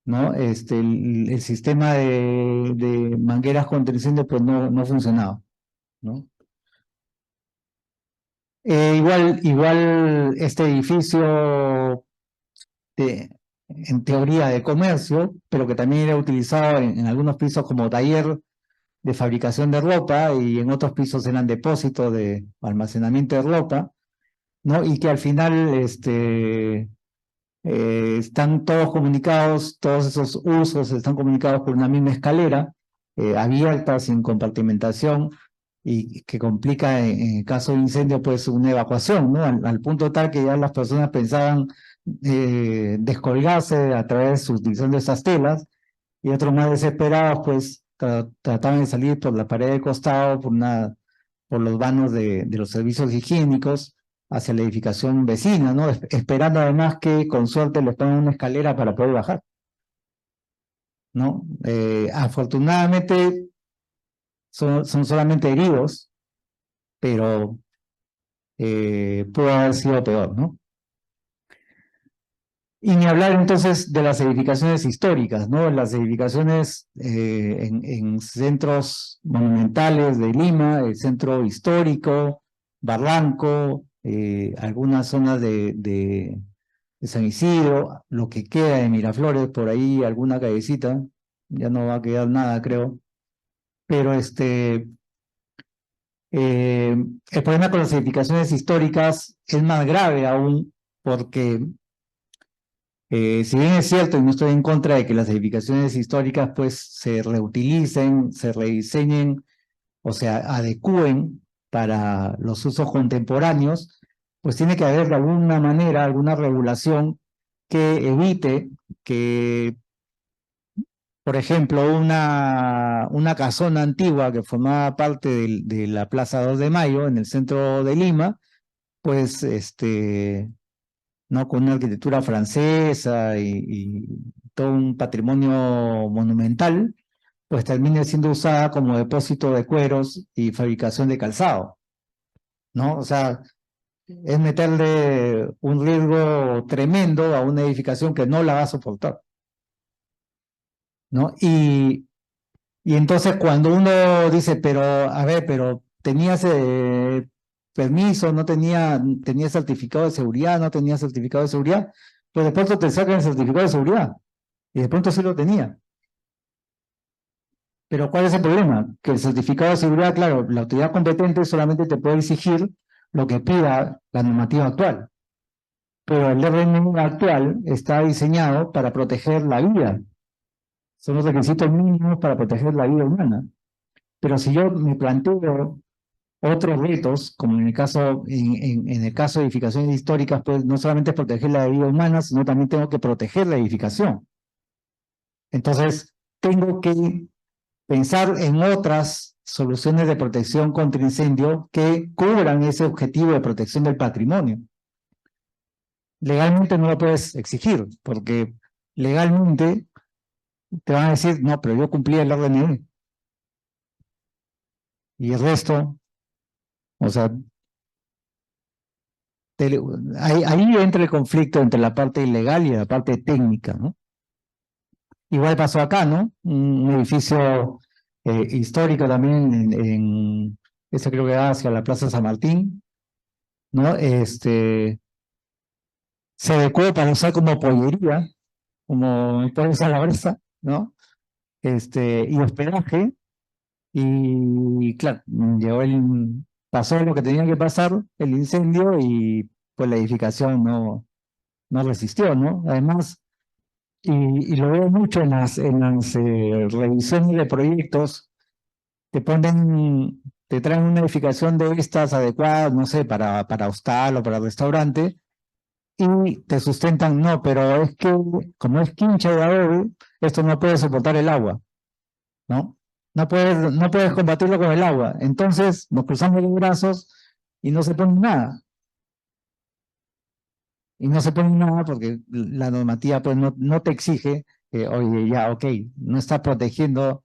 S2: ¿no? El sistema de mangueras contra incendio pues no funcionaba, ¿no? Igual este edificio en teoría de comercio, pero que también era utilizado en algunos pisos como taller de fabricación de ropa y en otros pisos eran depósitos de almacenamiento de ropa, ¿no? Y que al final están todos comunicados, todos esos usos están comunicados por una misma escalera, abierta, sin compartimentación, y que complica en caso de incendio pues una evacuación, ¿no? Al punto tal que ya las personas pensaban descolgarse a través de su utilización de esas telas, y otros más desesperados pues trataban de salir por la pared de costado, por los vanos de los servicios higiénicos hacia la edificación vecina, ¿no? Esperando además que con suerte les pongan una escalera para poder bajar, ¿no? Afortunadamente son solamente heridos, pero pudo haber sido peor, ¿no? Y ni hablar entonces de las edificaciones históricas, ¿no? Las edificaciones en centros monumentales de Lima, el centro histórico, Barranco, algunas zonas de San Isidro, lo que queda de Miraflores, por ahí alguna callecita, ya no va a quedar nada, creo. Pero el problema con las edificaciones históricas es más grave aún, porque si bien es cierto, y no estoy en contra de que las edificaciones históricas pues se reutilicen, se rediseñen o se adecúen para los usos contemporáneos, pues tiene que haber de alguna manera, alguna regulación que evite que, por ejemplo, una casona antigua que formaba parte de la Plaza 2 de Mayo en el centro de Lima, pues ¿no? Con una arquitectura francesa y todo un patrimonio monumental, pues termine siendo usada como depósito de cueros y fabricación de calzado, ¿no? O sea, es meterle un riesgo tremendo a una edificación que no la va a soportar, ¿no? Y entonces cuando uno dice, pero, a ver, pero tenías permiso, no tenía certificado de seguridad, no tenía certificado de seguridad, pues de pronto te sacan el certificado de seguridad, y de pronto sí lo tenía. Pero ¿cuál es el problema? Que el certificado de seguridad, claro, la autoridad competente solamente te puede exigir lo que pida la normativa actual, pero el RNU actual está diseñado para proteger la vida. Son los requisitos mínimos para proteger la vida humana. Pero si yo me planteo otros retos, como en el caso, en el caso de edificaciones históricas, pues no solamente es proteger la vida humana, sino también tengo que proteger la edificación. Entonces, tengo que pensar en otras soluciones de protección contra incendio que cubran ese objetivo de protección del patrimonio. Legalmente no lo puedes exigir, porque legalmente te van a decir, no, pero yo cumplí el RNE. Y el resto, o sea, ahí entra el conflicto entre la parte ilegal y la parte técnica, ¿no? Igual pasó acá, ¿no? Un edificio histórico también ese creo que va hacia la Plaza San Martín, ¿no? Se adecuó para usar como pollería, como puede usar la brasa, ¿no? Y hospedaje, y claro, pasó lo que tenía que pasar, el incendio, y pues la edificación no resistió, ¿no? Además, y lo veo mucho en las revisiones de proyectos, te traen una edificación de estas adecuadas, no sé, para hostal o para restaurante, y te sustentan, no, pero es que como es quincha de adobe, esto no puede soportar el agua, ¿no? No puedes combatirlo con el agua. Entonces nos cruzamos los brazos y no se pone nada. Y no se pone nada porque la normativa pues no te exige, oye, ya, ok, no está protegiendo,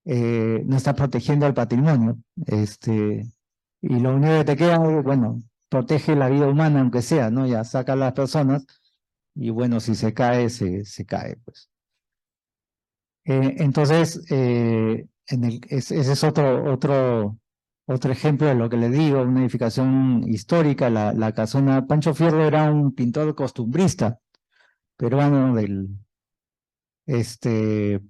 S2: no está protegiendo el patrimonio. Y lo único que te queda, bueno, protege la vida humana, aunque sea, ¿no? Ya saca a las personas y bueno, si se cae, se cae, pues. Entonces, ese es otro ejemplo de lo que le digo, una edificación histórica. La casona, Pancho Fierro era un pintor costumbrista peruano este,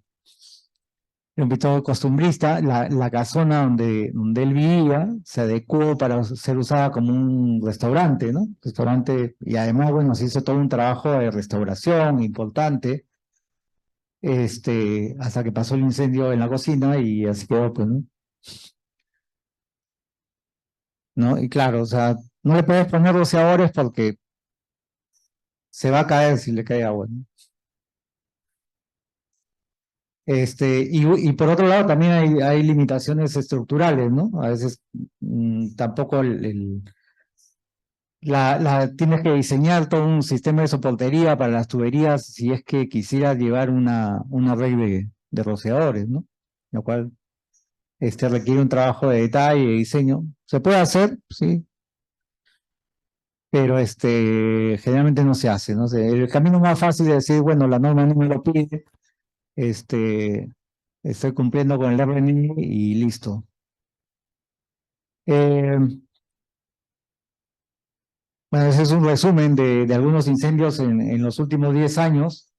S2: un pintor costumbrista. La casona donde él vivía se adecuó para ser usada como un restaurante, ¿no? Restaurante, y además, bueno, se hizo todo un trabajo de restauración importante, hasta que pasó el incendio en la cocina y así quedó, pues, ¿no? ¿No? Y claro, o sea, no le puedes poner rociadores porque se va a caer si le cae agua, ¿no? Y por otro lado también hay limitaciones estructurales, ¿no? A veces tampoco tienes que diseñar todo un sistema de soportería para las tuberías si es que quisieras llevar una red de rociadores, ¿no? Lo cual requiere un trabajo de detalle, de diseño. Se puede hacer, sí, pero generalmente no se hace, ¿no? El camino más fácil es decir, bueno, la norma no me lo pide, estoy cumpliendo con el RNI y listo. Eh, bueno, ese es un resumen de algunos incendios en los últimos 10 años,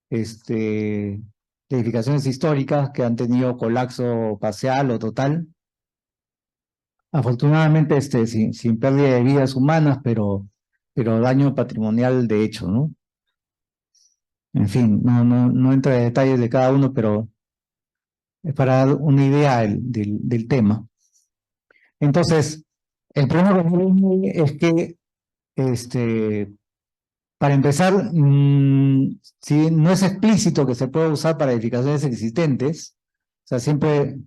S2: de edificaciones históricas que han tenido colapso parcial o total. Afortunadamente, sin pérdida de vidas humanas, pero daño patrimonial de hecho, ¿no? En fin, no entro en detalles de cada uno, pero es para dar una idea del tema. Entonces, el problema con el RNI es que, para empezar, si no es explícito que se puede usar para edificaciones existentes, o sea, siempre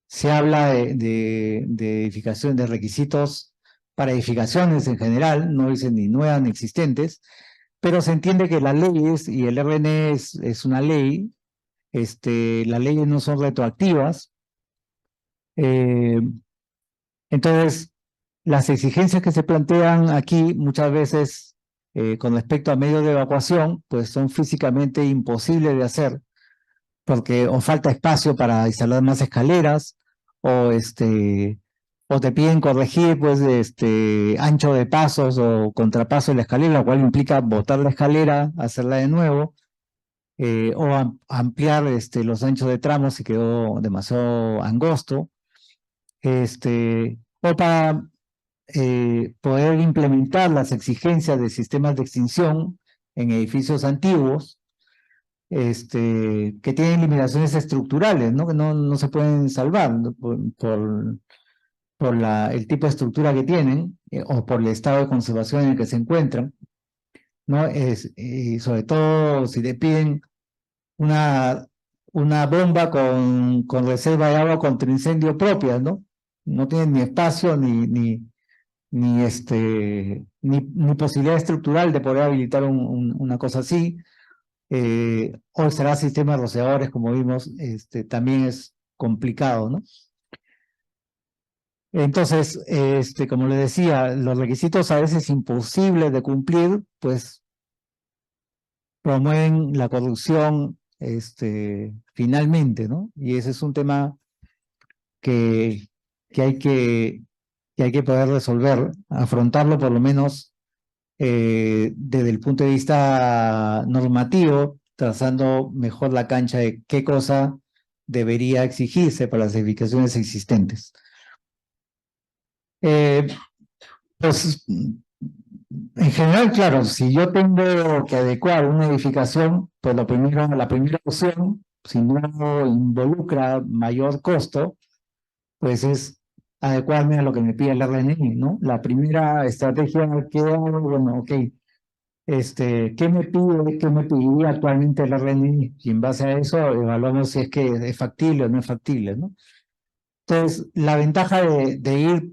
S2: se habla de edificación, de requisitos para edificaciones en general, no dicen ni nuevas ni existentes, pero se entiende que las leyes, y el RNE es una ley, las leyes no son retroactivas. Entonces, las exigencias que se plantean aquí muchas veces con respecto a medios de evacuación, pues son físicamente imposibles de hacer, porque o falta espacio para instalar más escaleras, o o te piden corregir pues ancho de pasos o contrapaso de la escalera, lo cual implica botar la escalera, hacerla de nuevo, o ampliar los anchos de tramos si quedó demasiado angosto, o para poder implementar las exigencias de sistemas de extinción en edificios antiguos, que tienen limitaciones estructurales, ¿no? Que no se pueden salvar, ¿no? por el tipo de estructura que tienen o por el estado de conservación en el que se encuentran, ¿no? Y sobre todo si te piden una, una bomba con reserva de agua contra incendio propia, ¿no? No tienen ni espacio ni posibilidad estructural de poder habilitar una cosa así. O será sistema de rociadores, como vimos, también es complicado, ¿no? Entonces, como le decía, los requisitos a veces imposibles de cumplir, pues promueven la corrupción, finalmente, ¿no? Y ese es un tema que, que hay que, que hay que poder resolver, afrontarlo por lo menos desde el punto de vista normativo, trazando mejor la cancha de qué cosa debería exigirse para las edificaciones existentes. Pues en general, claro, si yo tengo que adecuar una edificación, pues la primera opción, si no involucra mayor costo, pues es adecuarme a lo que me pide el RNI, ¿no? La primera estrategia que hago, bueno, ok, ¿qué me pide, qué me pediría actualmente el RNI? Y en base a eso evaluamos si es que es factible o no es factible, ¿no? Entonces, la ventaja de ir,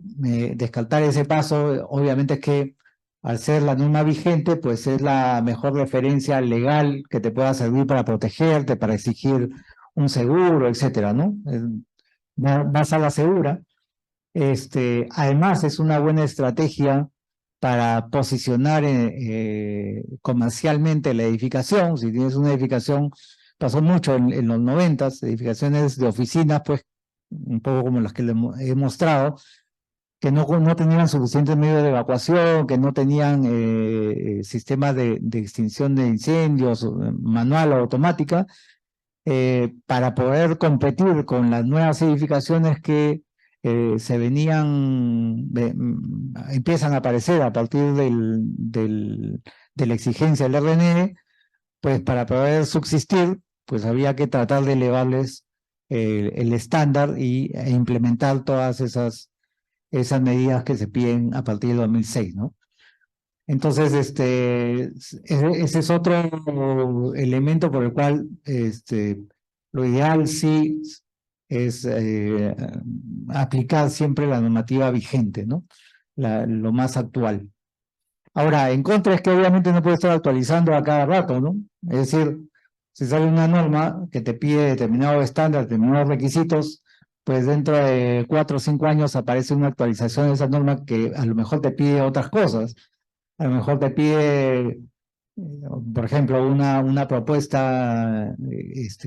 S2: descartar ese paso, obviamente es que al ser la norma vigente, pues es la mejor referencia legal que te pueda servir para protegerte, para exigir un seguro, etcétera, ¿no? Vas a la segura. Además, es una buena estrategia para posicionar comercialmente la edificación. Si tienes una edificación, pasó mucho en los 90s, edificaciones de oficinas, pues un poco como las que le he mostrado, que no tenían suficientes medios de evacuación, que no tenían sistemas de extinción de incendios, manual o automática, para poder competir con las nuevas edificaciones que empiezan a aparecer a partir de la exigencia del RNE, pues para poder subsistir, pues había que tratar de elevarles el estándar e implementar todas esas medidas que se piden a partir del 2006, ¿no? Entonces, ese es otro elemento por el cual lo ideal sí es aplicar siempre la normativa vigente, ¿no? Lo más actual. Ahora, en contra es que obviamente no puede estar actualizando a cada rato, ¿no? Es decir, si sale una norma que te pide determinado estándar, determinados requisitos, pues dentro de 4 o 5 años aparece una actualización de esa norma que a lo mejor te pide otras cosas. A lo mejor te pide, por ejemplo, una propuesta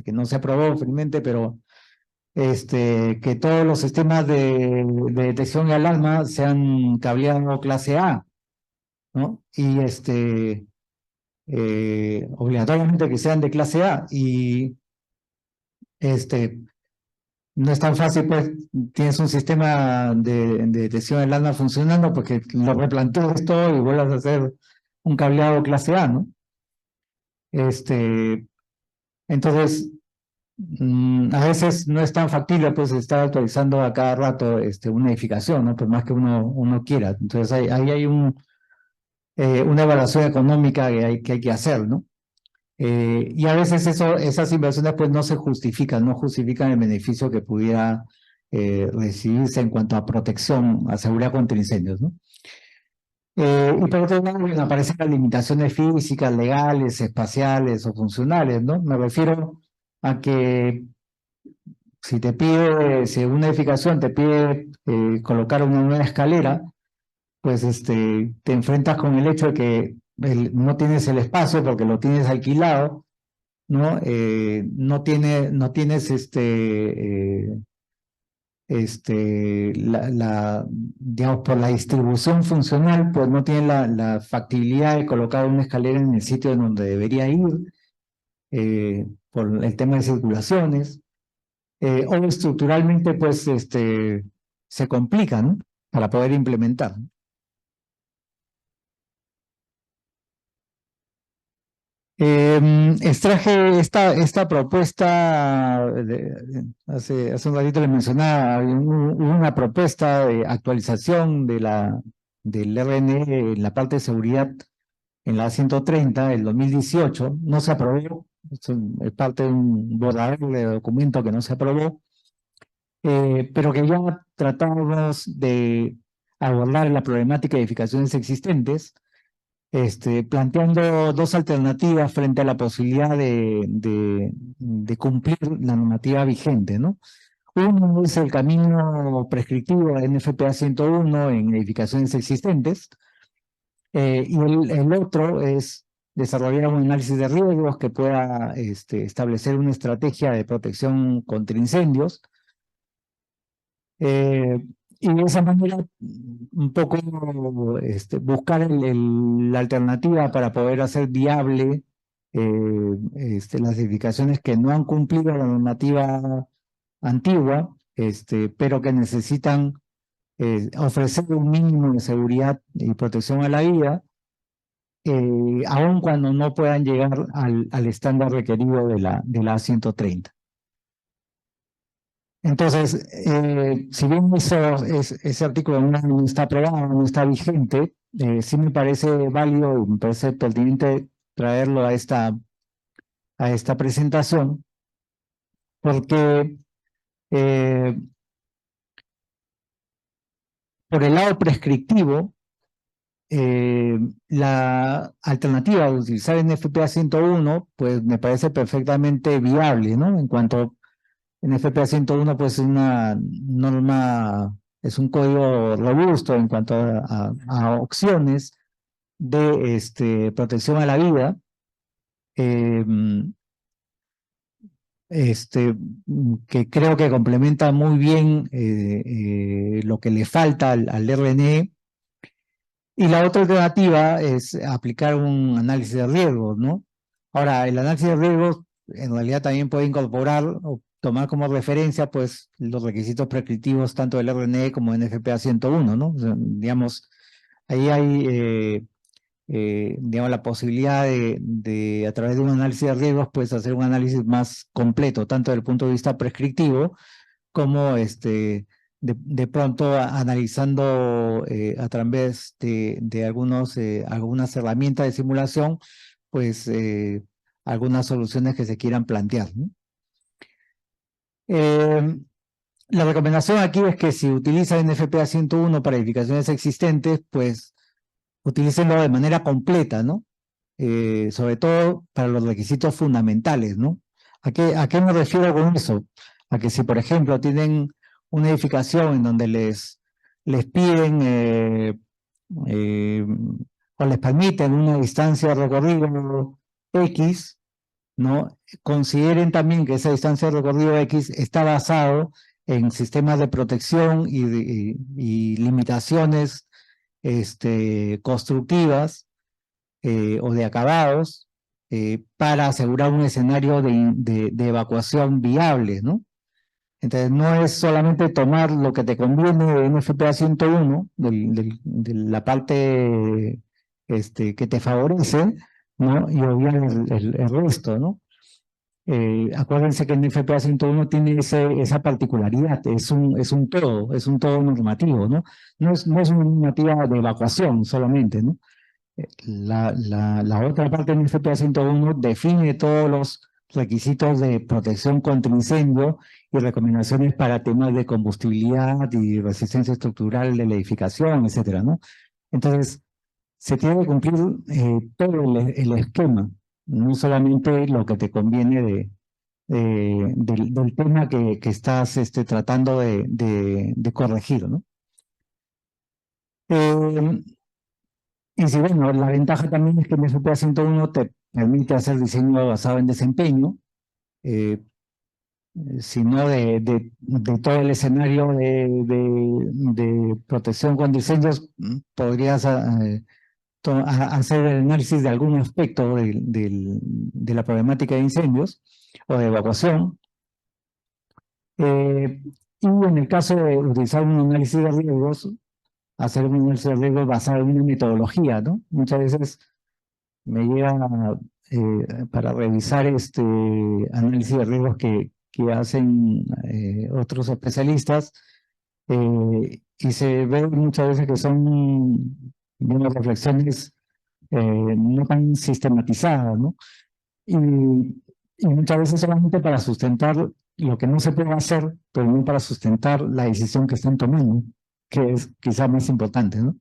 S2: que no se aprobó finalmente, pero que todos los sistemas de detección y alarma sean cableados clase A, ¿no? Y obligatoriamente que sean de clase A. Y no es tan fácil, pues tienes un sistema de detección de alarma funcionando, porque lo replanteas todo y vuelvas a hacer un cableado clase A, ¿no? Entonces, a veces no es tan factible pues estar actualizando a cada rato una edificación, ¿no? Por más que uno quiera. Entonces ahí hay una evaluación económica que hay que hacer, ¿no? Y a veces esas inversiones pues no se justifican, no justifican el beneficio que pudiera recibirse en cuanto a protección, a seguridad contra incendios, ¿no? Y por otro lado, bueno, aparecen las limitaciones físicas, legales, espaciales o funcionales, ¿no? Me refiero a que si una edificación te pide colocar una nueva escalera, pues te enfrentas con el hecho de que no tienes el espacio porque lo tienes alquilado, ¿no? No tienes digamos, por la distribución funcional, pues no tiene la factibilidad de colocar una escalera en el sitio en donde debería ir, por el tema de circulaciones, o estructuralmente, pues, se complican para poder implementar. Extraje esta propuesta, hace un ratito les mencionaba, hubo una propuesta de actualización del RNE en la parte de seguridad en la 130 del 2018, no se aprobó, es parte de un borrador de documento que no se aprobó, pero que ya tratábamos de abordar la problemática de edificaciones existentes, planteando dos alternativas frente a la posibilidad de cumplir la normativa vigente, ¿no? Uno es el camino prescriptivo de NFPA 101 en edificaciones existentes, y el otro es desarrollar un análisis de riesgos que pueda establecer una estrategia de protección contra incendios, y de esa manera un poco buscar la alternativa para poder hacer viable las edificaciones que no han cumplido la normativa antigua, pero que necesitan ofrecer un mínimo de seguridad y protección a la vida, aun cuando no puedan llegar al estándar requerido de la A130. Entonces, si bien ese artículo no está aprobado, no está vigente, sí me parece válido y me parece pertinente traerlo a esta presentación, porque por el lado prescriptivo, la alternativa de utilizar NFPA 101, pues me parece perfectamente viable, ¿no? En cuanto NFPA 101, pues es una norma, es un código robusto en cuanto a opciones de protección a la vida, que creo que complementa muy bien lo que le falta al RNE. Y la otra alternativa es aplicar un análisis de riesgos, ¿no? Ahora, el análisis de riesgos en realidad también puede incorporar o tomar como referencia, pues, los requisitos prescriptivos tanto del RNE como del NFPA 101, ¿no? O sea, digamos, ahí hay, digamos, la posibilidad a través de un análisis de riesgos, pues, hacer un análisis más completo, tanto desde el punto de vista prescriptivo como de pronto analizando a través de algunas herramientas de simulación, pues algunas soluciones que se quieran plantear, ¿no? La recomendación aquí es que si utilizan NFPA 101 para edificaciones existentes, pues utilícenlo de manera completa, ¿no? Sobre todo para los requisitos fundamentales, ¿no? ¿A qué me refiero con eso? A que si, por ejemplo, tienen una edificación en donde les piden o les permiten una distancia de recorrido X, ¿no? Consideren también que esa distancia de recorrido X está basado en sistemas de protección y limitaciones constructivas o de acabados para asegurar un escenario de evacuación viable, ¿no? Entonces, no es solamente tomar lo que te conviene de NFPA 101, de la parte que te favorece, ¿no? Y obviar el resto, ¿no? Acuérdense que el NFPA 101 tiene esa particularidad, es un todo normativo, ¿no? No es una normativa de evacuación solamente, ¿no? La otra parte del NFPA 101 define todos los requisitos de protección contra incendio y recomendaciones para temas de combustibilidad y resistencia estructural de la edificación, etcétera, ¿no? Entonces, se tiene que cumplir todo el esquema, no solamente lo que te conviene del tema que estás tratando de corregir, ¿no? Y si, bueno, la ventaja también es que el NFPA 101 te permite hacer diseño basado en desempeño, sino de todo el escenario de protección contra incendios, podrías hacer el análisis de algún aspecto de la problemática de incendios o de evacuación. Y en el caso de utilizar un análisis de riesgos, hacer un análisis de riesgos basado en una metodología, ¿no? Muchas veces me llega para revisar análisis de riesgos que hacen otros especialistas, y se ve muchas veces que son, digamos, reflexiones no tan sistematizadas, ¿no? Y muchas veces solamente para sustentar lo que no se puede hacer, pero no para sustentar la decisión que están tomando, que es quizá más importante, ¿no?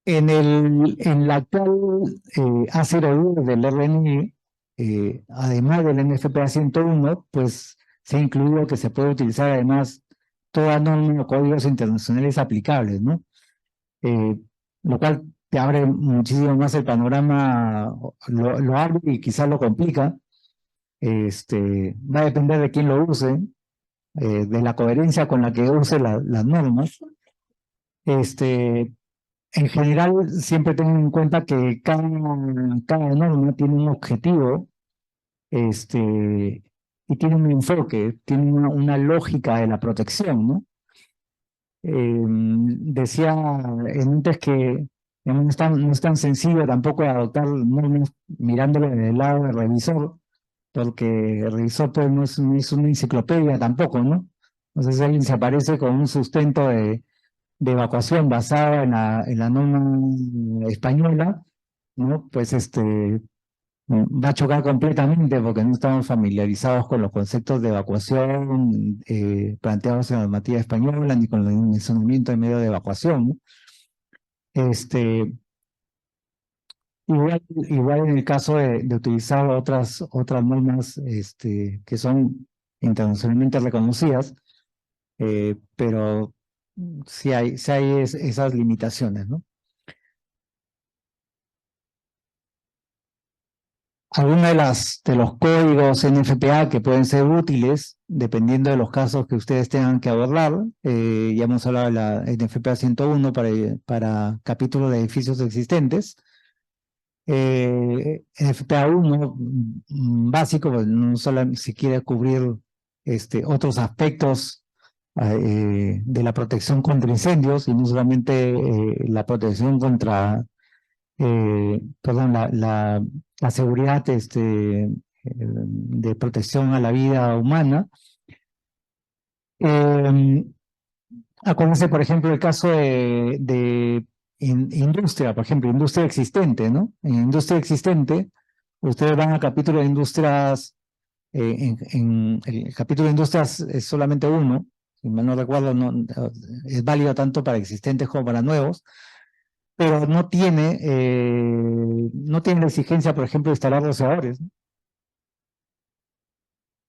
S2: En la actual A010 del RNI, además del NFPA 101, pues se ha incluido que se puede utilizar además todas normas o códigos internacionales aplicables, ¿no? Lo cual te abre muchísimo más el panorama, lo abre y quizás lo complica. Va a depender de quién lo use, de la coherencia con la que use las normas. En general, siempre tengan en cuenta que cada norma tiene un objetivo, y tiene un enfoque, tiene una lógica de la protección, ¿no? Decía antes que no es tan sencillo tampoco adoptar normas mirándolo desde el lado del revisor, porque el revisor pues, no es una enciclopedia tampoco, ¿no? Entonces alguien se aparece con un sustento de evacuación basada en la norma española, ¿no? Pues va a chocar completamente porque no estamos familiarizados con los conceptos de evacuación planteados en la normativa española ni con el dimensionamiento de medio de evacuación, ¿no? Igual en el caso de utilizar otras normas que son internacionalmente reconocidas, pero sí hay esas limitaciones, ¿no? Algunos de los códigos NFPA que pueden ser útiles, dependiendo de los casos que ustedes tengan que abordar, ya hemos hablado de la NFPA 101 para capítulos de edificios existentes, NFPA 1 básico, pues no solo si quiere cubrir otros aspectos de la protección contra incendios, y no solamente la protección contra, perdón, la seguridad de protección a la vida humana. Acuérdense, por ejemplo, el caso de industria, por ejemplo, industria existente, ¿no? En industria existente, ustedes van al capítulo de industrias, el capítulo de industrias es solamente uno, si mal no recuerdo, es válido tanto para existentes como para nuevos, pero no tiene la exigencia, por ejemplo, de instalar rociadores, ¿no?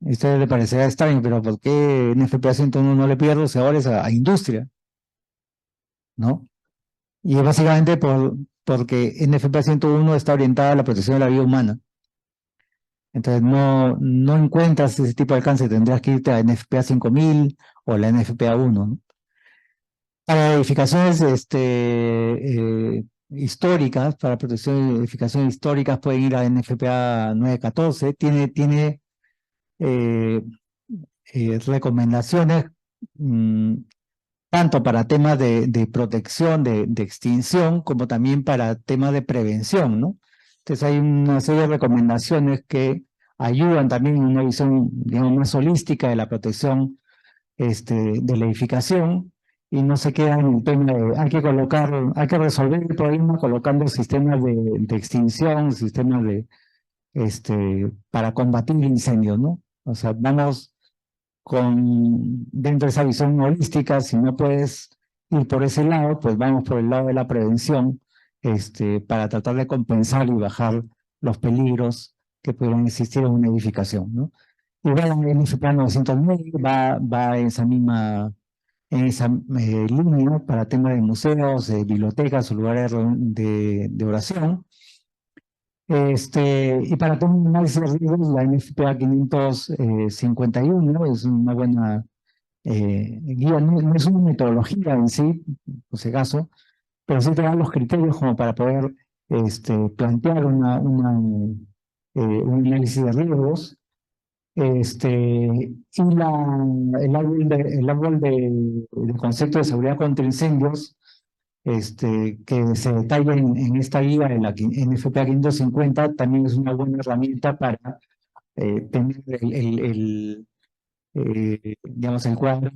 S2: A ustedes le parecerá extraño, pero ¿por qué NFPA 101 no le pide rociadores a industria? ¿No? Y es básicamente porque NFPA 101 está orientada a la protección de la vida humana. Entonces no encuentras ese tipo de alcance, tendrías que irte a NFPA 5000 o la NFPA 1, ¿no? Para edificaciones históricas, para protección de edificaciones históricas pueden ir a NFPA 914, tiene recomendaciones tanto para temas de protección, de extinción, como también para temas de prevención, ¿no? Entonces hay una serie de recomendaciones que ayudan también en una visión, digamos, más holística de la protección de la edificación, y no se queda en el tema de hay que resolver el problema colocando sistemas de extinción, sistemas para combatir incendios, ¿no? O sea, vamos dentro de esa visión holística. Si no puedes ir por ese lado, pues vamos por el lado de la prevención, para tratar de compensar y bajar los peligros que pudieran existir en una edificación, ¿no? Igual en ese plano 909 va en esa línea, ¿no? Para temas de museos, bibliotecas o lugares de oración. Y para temas de análisis de riesgos, la NFPA 551 es una buena guía. No es una metodología en sí, por si acaso, pero sí te da los criterios como para poder plantear un análisis de riesgos. Y el árbol de concepto de seguridad contra incendios que se detalla en esta guía, en la NFPA 550, también es una buena herramienta para tener digamos, el cuadro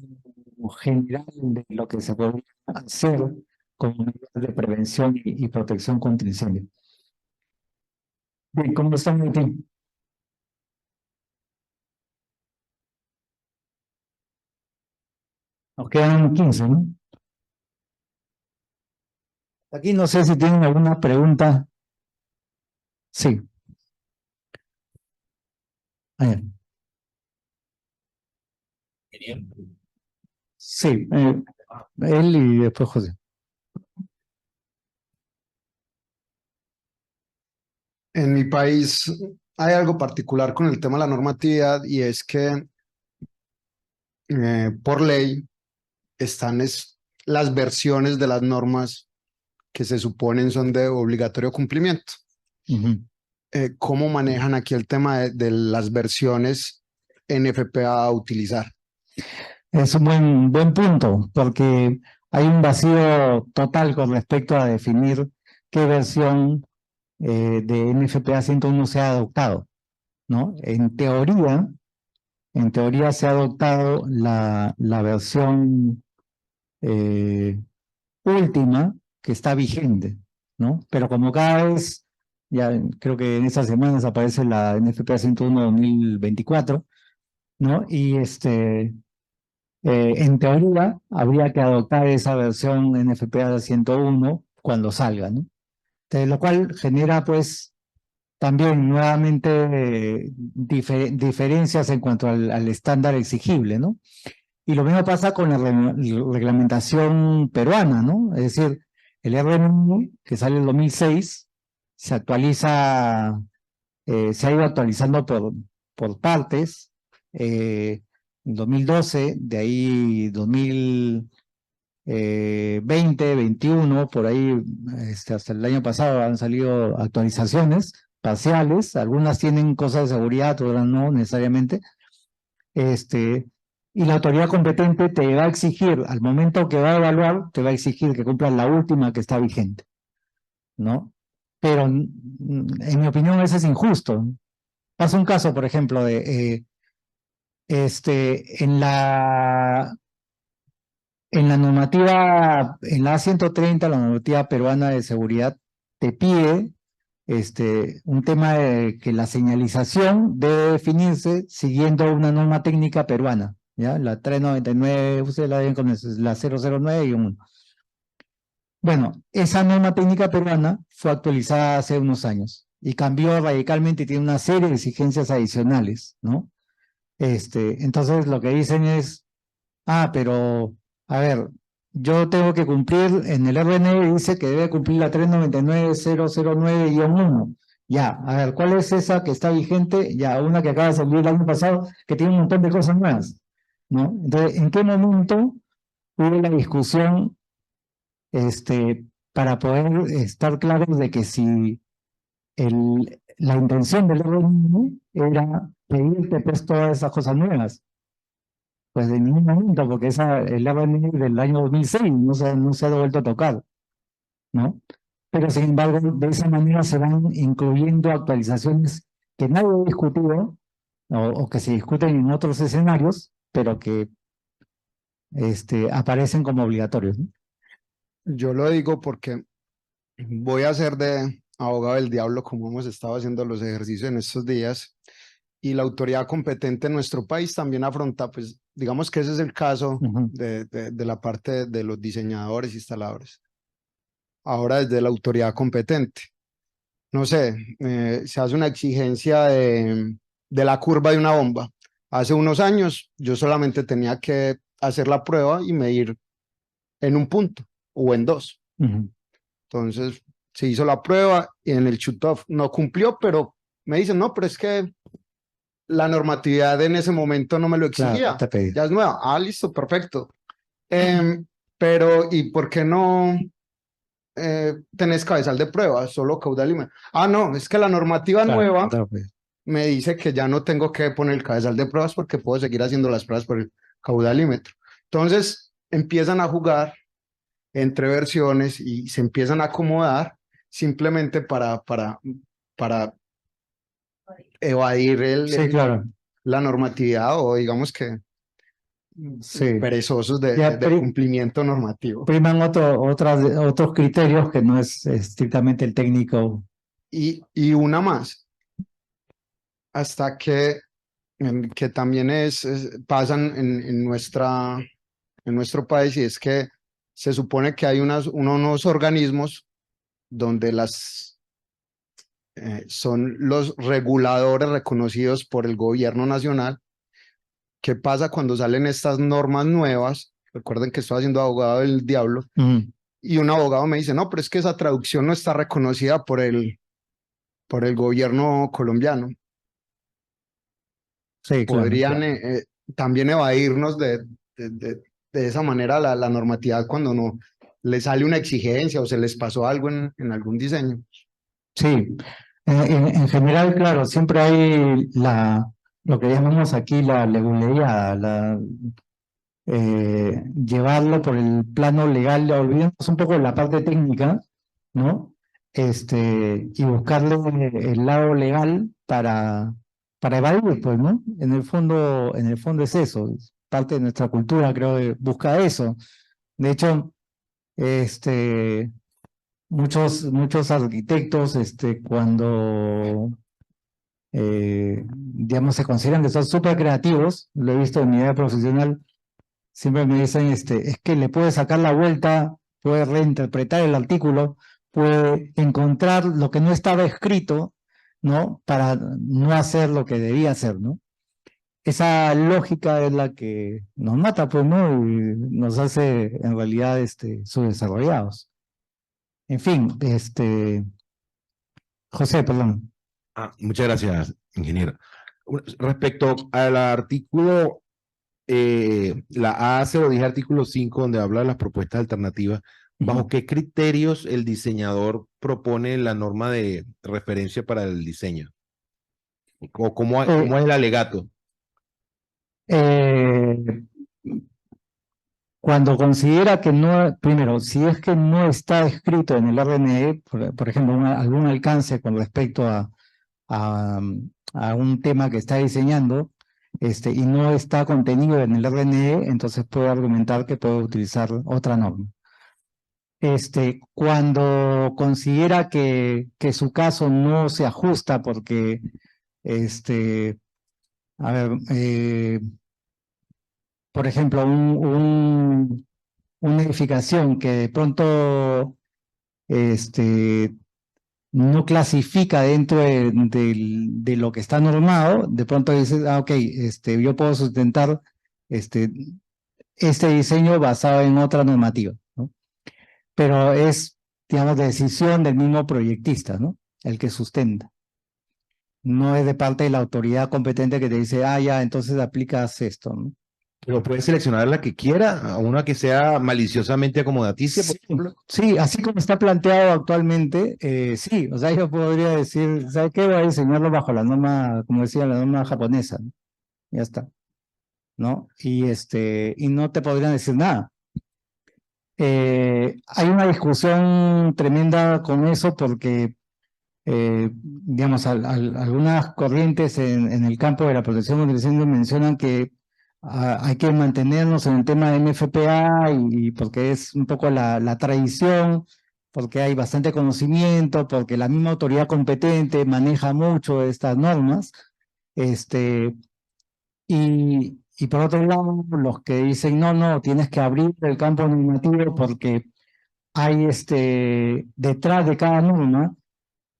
S2: general de lo que se podría hacer como medidas de prevención y protección contra incendios. Bien, ¿cómo están de tiempo? Nos quedan 15, ¿no? Aquí no sé si tienen alguna pregunta. Sí. Allá. Sí, él y después José.
S5: En mi país hay algo particular con el tema de la normatividad y es que por ley están las versiones de las normas que se suponen son de obligatorio cumplimiento.
S2: Ujú.
S5: ¿Cómo manejan aquí el tema de las versiones NFPA a utilizar?
S2: Es un buen punto, porque hay un vacío total con respecto a definir qué versión de NFPA 101 se ha adoptado, ¿no? En teoría se ha adoptado la versión última que está vigente, ¿no? Pero como cada vez, ya creo que en estas semanas aparece la NFPA 101 2024, ¿no? Y en teoría habría que adoptar esa versión NFPA 101 cuando salga, ¿no? Lo cual genera pues también nuevamente diferencias en cuanto al estándar exigible, ¿no? Y lo mismo pasa con la reglamentación peruana, ¿no? Es decir, el RNU, que sale en 2006, se actualiza, se ha ido actualizando por partes, en 2012, de ahí 2020, 21, por ahí hasta el año pasado han salido actualizaciones parciales, algunas tienen cosas de seguridad, otras no necesariamente, y la autoridad competente te va a exigir, al momento que va a evaluar, te va a exigir que cumplas la última que está vigente, ¿no? Pero en mi opinión eso es injusto. Pasa un caso, por ejemplo, de en la normativa, en la A130, la normativa peruana de seguridad, te pide un tema de que la señalización debe definirse siguiendo una norma técnica peruana, ¿ya? La 399, ustedes la ven con la 009 y 1. Bueno, esa norma técnica peruana fue actualizada hace unos años y cambió radicalmente y tiene una serie de exigencias adicionales, ¿no? Entonces lo que dicen es, pero, a ver, yo tengo que cumplir, en el RNE dice que debe cumplir la 399.009-1. Ya, a ver, ¿cuál es esa que está vigente? Ya, una que acaba de salir el año pasado, que tiene un montón de cosas nuevas, ¿no? Entonces, ¿en qué momento hubo la discusión, para poder estar claros de que si la intención del RNE era pedirte pues todas esas cosas nuevas? Pues de ningún momento, porque el RNE del año 2006 no se ha vuelto a tocar, ¿no? Pero sin embargo, de esa manera se van incluyendo actualizaciones que nadie ha discutido o que se discuten en otros escenarios, pero que aparecen como obligatorios, ¿no?
S5: Yo lo digo porque voy a ser de abogado del diablo como hemos estado haciendo los ejercicios en estos días y la autoridad competente en nuestro país también afronta, pues digamos que ese es el caso
S2: Ujú.
S5: de la parte de los diseñadores, instaladores. Ahora desde la autoridad competente, no sé, se hace una exigencia de la curva de una bomba. Hace unos años yo solamente tenía que hacer la prueba y medir en un punto o en dos.
S2: Ujú.
S5: Entonces se hizo la prueba y en el shoot-off no cumplió, pero me dicen, no, pero es que la normatividad en ese momento no me lo
S2: Claro,
S5: exigía.
S2: te pedí.
S5: Ya es nueva. Ah, listo, perfecto. Pero, ¿y por qué no tenés cabezal de prueba? Solo caudalímetro. Ah, no, es que la normativa
S2: Claro,
S5: nueva
S2: te lo pedí.
S5: me dice que ya no tengo que poner el cabezal de pruebas porque puedo seguir haciendo las pruebas por el caudalímetro. Entonces empiezan a jugar entre versiones y se empiezan a acomodar simplemente para evadir
S2: Sí, claro.
S5: la normatividad o digamos que
S2: Sí.
S5: perezosos
S2: Ya
S5: del cumplimiento normativo.
S2: priman otros criterios que no es estrictamente el técnico.
S5: Y una más, hasta que también pasan en nuestro país, y es que se supone que hay unos organismos donde son los reguladores reconocidos por el gobierno nacional. ¿Qué pasa cuando salen estas normas nuevas? Recuerden que estoy haciendo abogado del diablo, y un abogado me dice, no, pero es que esa traducción no está reconocida por el gobierno colombiano.
S2: Sí, claro.
S5: Podrían también evadirnos de esa manera la normatividad cuando no les sale una exigencia o se les pasó algo en algún diseño.
S2: Sí, en general, claro, siempre hay lo que llamamos aquí la leguleada, llevarlo por el plano legal, olvidemos un poco de la parte técnica, ¿no? Y buscarle el lado legal para evadir, pues, ¿no? En el fondo es eso, es parte de nuestra cultura, creo que busca eso. De hecho, muchos arquitectos, cuando digamos, se consideran que son súper creativos, lo he visto en mi vida profesional, siempre me dicen, es que le puede sacar la vuelta, puede reinterpretar el artículo, puede encontrar lo que no estaba escrito, ¿no? Para no hacer lo que debía hacer, ¿no? Esa lógica es la que nos mata, pues, ¿no? Y nos hace, en realidad, subdesarrollados. En fin, José, perdón.
S6: Muchas gracias, ingeniero. Respecto al artículo, la A, se lo dije, artículo 5, donde habla de las propuestas alternativas, ¿bajo qué criterios el diseñador propone la norma de referencia para el diseño? ¿O cómo es el alegato?
S2: Cuando considera que no, primero, si es que no está escrito en el RNE, por ejemplo, algún alcance con respecto a un tema que está diseñando, y no está contenido en el RNE, entonces puede argumentar que puede utilizar otra norma. Cuando considera que su caso no se ajusta porque, a ver, por ejemplo, una edificación que de pronto no clasifica dentro de lo que está normado, de pronto dices, ok, yo puedo sustentar este diseño basado en otra normativa, ¿no? Pero es, digamos, decisión del mismo proyectista, ¿no? El que sustenta. No es de parte de la autoridad competente que te dice, ya, entonces aplicas esto, ¿no?
S6: Pero puede seleccionar la que quiera, a una que sea maliciosamente acomodaticia, por ejemplo.
S2: Sí, así como está planteado actualmente, sí, o sea, yo podría decir, ¿sabe qué? Voy a diseñarlo bajo la norma, como decía, la norma japonesa, ¿no? Ya está, ¿no? Y no te podrían decir nada. Hay una discusión tremenda con eso porque, digamos, algunas corrientes en el campo de la protección contra incendios mencionan que hay que mantenernos en el tema de NFPA y porque es un poco la tradición, porque hay bastante conocimiento, porque la misma autoridad competente maneja mucho estas normas, y por otro lado, los que dicen, no, tienes que abrir el campo normativo porque hay detrás de cada norma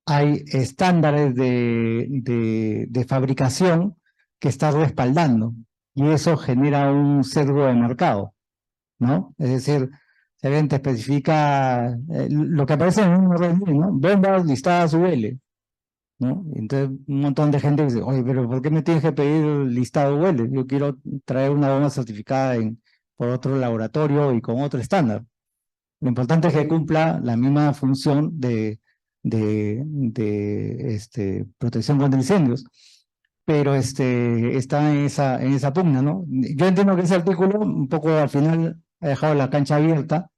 S2: hay estándares de fabricación que está respaldando y eso genera un sesgo de mercado, ¿no? Es decir, se te especifica lo que aparece en un RNE, ¿no? Bombas listadas UL, ¿no? Entonces un montón de gente dice, oye, pero ¿por qué me tienes que pedir listado UL? Yo quiero traer una bomba certificada por otro laboratorio y con otro estándar. Lo importante es que cumpla la misma función de protección contra incendios, pero está en esa pugna, ¿no? Yo entiendo que ese artículo un poco al final ha dejado la cancha abierta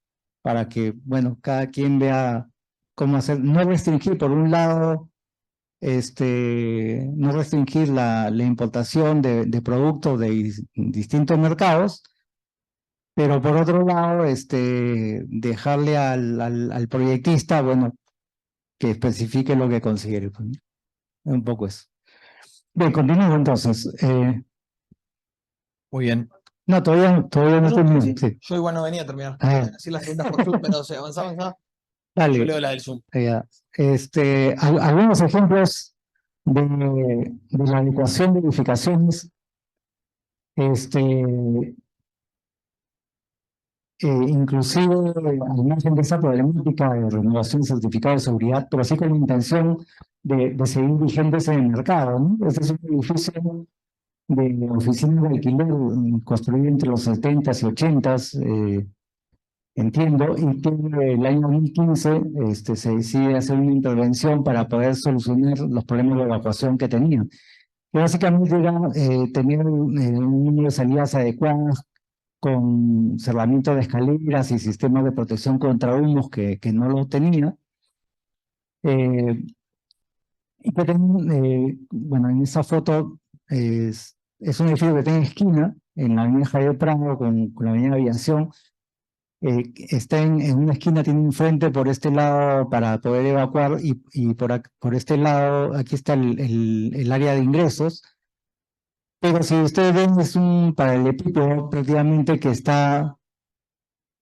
S2: para que, bueno, cada quien vea cómo hacer, no restringir por un lado, no restringir la importación de productos de distintos mercados, pero por otro lado, dejarle al proyectista, bueno, que especifique lo que considere. Pues, ¿no? Un poco eso. Bien, continuamos entonces.
S1: Muy bien.
S2: No, todavía no termino.
S1: Sí,
S2: Sí.
S1: yo igual no venía a terminar.
S2: Ah.
S1: Así las preguntas por Zoom, pero se avanzaba. Yo
S2: Dale.
S1: leo la del Zoom.
S2: Ya. Algunos ejemplos de la adecuación de edificaciones. Inclusive al margen de esa problemática de renovación de certificado de seguridad, pero sí con la intención de seguir vigentes en el mercado, ¿no? Este es un edificio de oficinas de alquiler construido entre los 70s y 80s, entiendo, y que el año 2015 se decide hacer una intervención para poder solucionar los problemas de evacuación que tenían. Que básicamente era tener un número de salidas adecuadas, con cerramiento de escaleras y sistemas de protección contra humos que no lo tenía. Y que bueno, en esa foto es un edificio que tiene esquina en la avenida Javier Prado con la avenida Aviación. Está en una esquina, tiene un frente por este lado para poder evacuar y por este lado, aquí está el área de ingresos. Pero si ustedes ven, es un paralelepípedo prácticamente que está,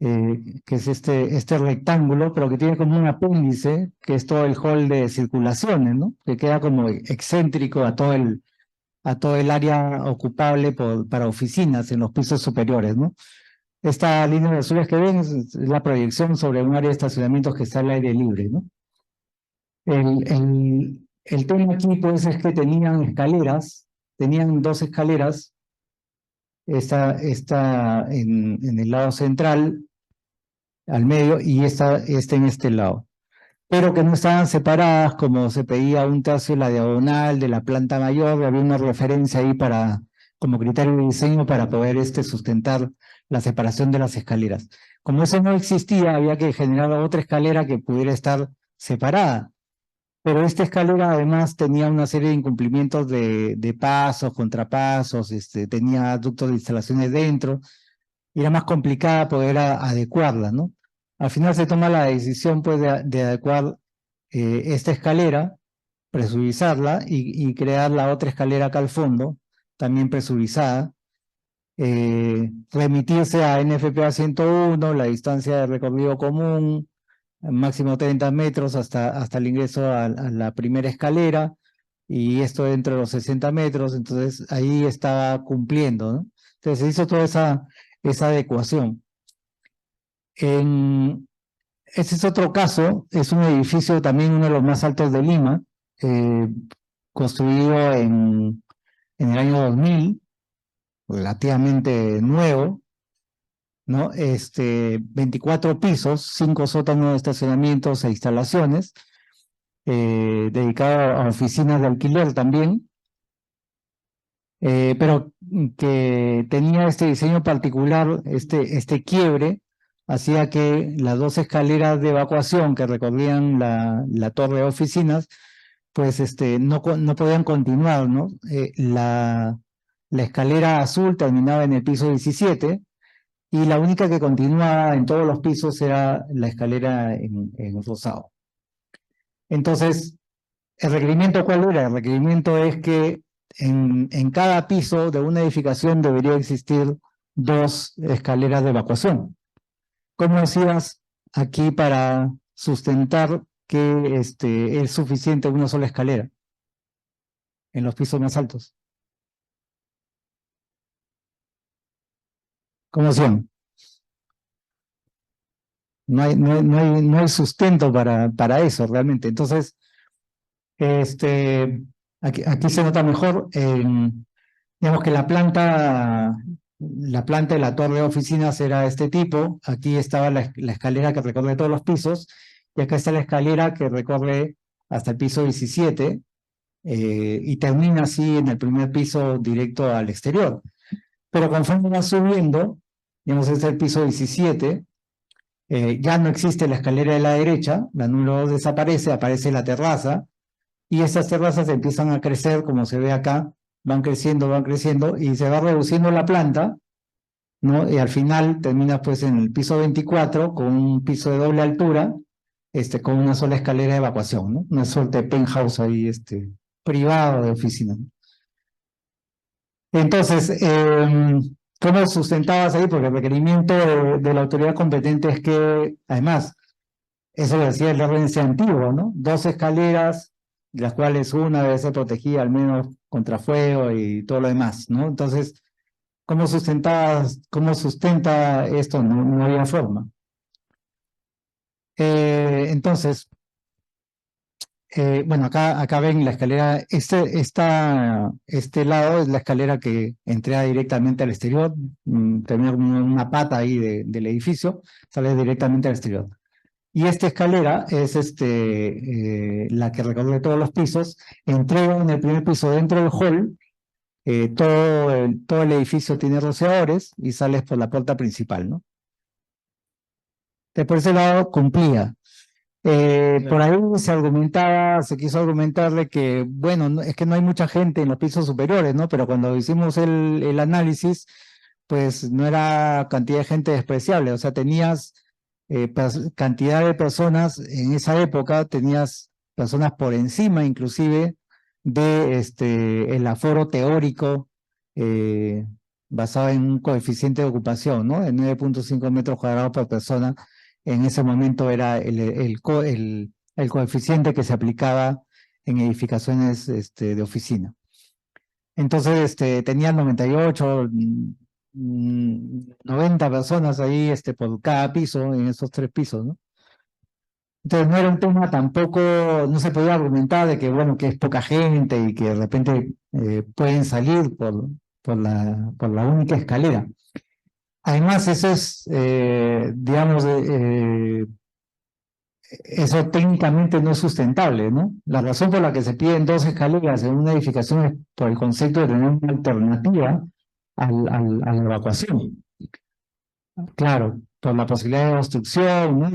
S2: que es este rectángulo, pero que tiene como un apéndice, que es todo el hall de circulaciones, ¿no? Que queda como excéntrico a todo el área ocupable para oficinas en los pisos superiores, ¿no? Esta línea de azules que ven es la proyección sobre un área de estacionamientos que está al aire libre, ¿no? El tema aquí, pues, es que tenían 2 escaleras, esta en el lado central, al medio, y esta en este lado, pero que no estaban separadas como se pedía 1/3 la diagonal de la planta mayor. Había una referencia ahí como criterio de diseño para poder sustentar la separación de las escaleras. Como eso no existía, había que generar otra escalera que pudiera estar separada. Pero esta escalera además tenía una serie de incumplimientos de pasos, contrapasos, tenía ductos de instalaciones dentro, y era más complicada poder adecuarla, ¿no? Al final se toma la decisión, pues, de adecuar esta escalera, presurizarla y crear la otra escalera acá al fondo, también presurizada, remitirse a NFPA 101, la distancia de recorrido común, máximo 30 metros hasta el ingreso a la primera escalera, y esto dentro de los 60 metros, entonces ahí estaba cumpliendo, ¿no? Entonces se hizo toda esa adecuación. Ese es otro caso, es un edificio también uno de los más altos de Lima, construido en el año 2000, relativamente nuevo, ¿no? 24 pisos, 5 sótanos de estacionamientos e instalaciones, dedicado a oficinas de alquiler también, pero que tenía este diseño particular, este quiebre, hacía que las 2 escaleras de evacuación que recorrían la torre de oficinas, pues no podían continuar, ¿no? La escalera azul terminaba en el piso 17, y la única que continuaba en todos los pisos era la escalera en rosado. Entonces, ¿el requerimiento cuál era? El requerimiento es que en cada piso de una edificación debería existir 2 escaleras de evacuación. ¿Cómo hacías aquí para sustentar que es suficiente una sola escalera en los pisos más altos? ¿Cómo hacían? No hay sustento para eso realmente. Entonces, aquí se nota mejor, digamos que la planta de la torre de oficinas era este tipo. Aquí estaba la escalera que recorre todos los pisos, y acá está la escalera que recorre hasta el piso 17, y termina así en el primer piso directo al exterior. Pero conforme va subiendo, digamos, este es el piso 17, Ya no existe la escalera de la derecha, la número 2 desaparece, aparece la terraza, y esas terrazas empiezan a crecer, como se ve acá, van creciendo, y se va reduciendo la planta, ¿no? Y al final termina pues en el piso 24 con un piso de doble altura, con una sola escalera de evacuación, ¿no? Una suerte de penthouse ahí, privado de oficina. Entonces, ¿cómo sustentabas ahí? Porque el requerimiento de la autoridad competente es que, además, eso lo decía el RNC antiguo, ¿no? 2 escaleras, de las cuales una debe ser protegida al menos contra fuego y todo lo demás, ¿no? Entonces, ¿cómo sustenta esto? No, no había forma. Entonces, bueno, acá ven la escalera, este lado es la escalera que entra directamente al exterior, termina como una pata ahí del edificio, sale directamente al exterior. Y esta escalera es la que recorre todos los pisos, entrega en el primer piso dentro del hall, todo el edificio tiene rociadores y sales por la puerta principal, ¿no? Por ese lado cumplía. Por ahí se quiso argumentarle que, bueno, es que no hay mucha gente en los pisos superiores, ¿no? Pero cuando hicimos el análisis, pues no era cantidad de gente despreciable, o sea, tenías cantidad de personas, en esa época tenías personas por encima inclusive de el aforo teórico basado en un coeficiente de ocupación, ¿no? De 9.5 metros cuadrados por persona. En ese momento era el coeficiente que se aplicaba en edificaciones de oficina. Entonces, tenían 98, 90 personas ahí por cada piso, en esos 3 pisos, ¿no? Entonces no era un tema tampoco, no se podía argumentar de que, bueno, que es poca gente y que de repente pueden salir por la única escalera. Además, eso es, digamos, eso técnicamente no es sustentable, ¿no? La razón por la que se piden 2 escaleras en una edificación es por el concepto de tener una alternativa a la evacuación. Claro, por la posibilidad de obstrucción, ¿no?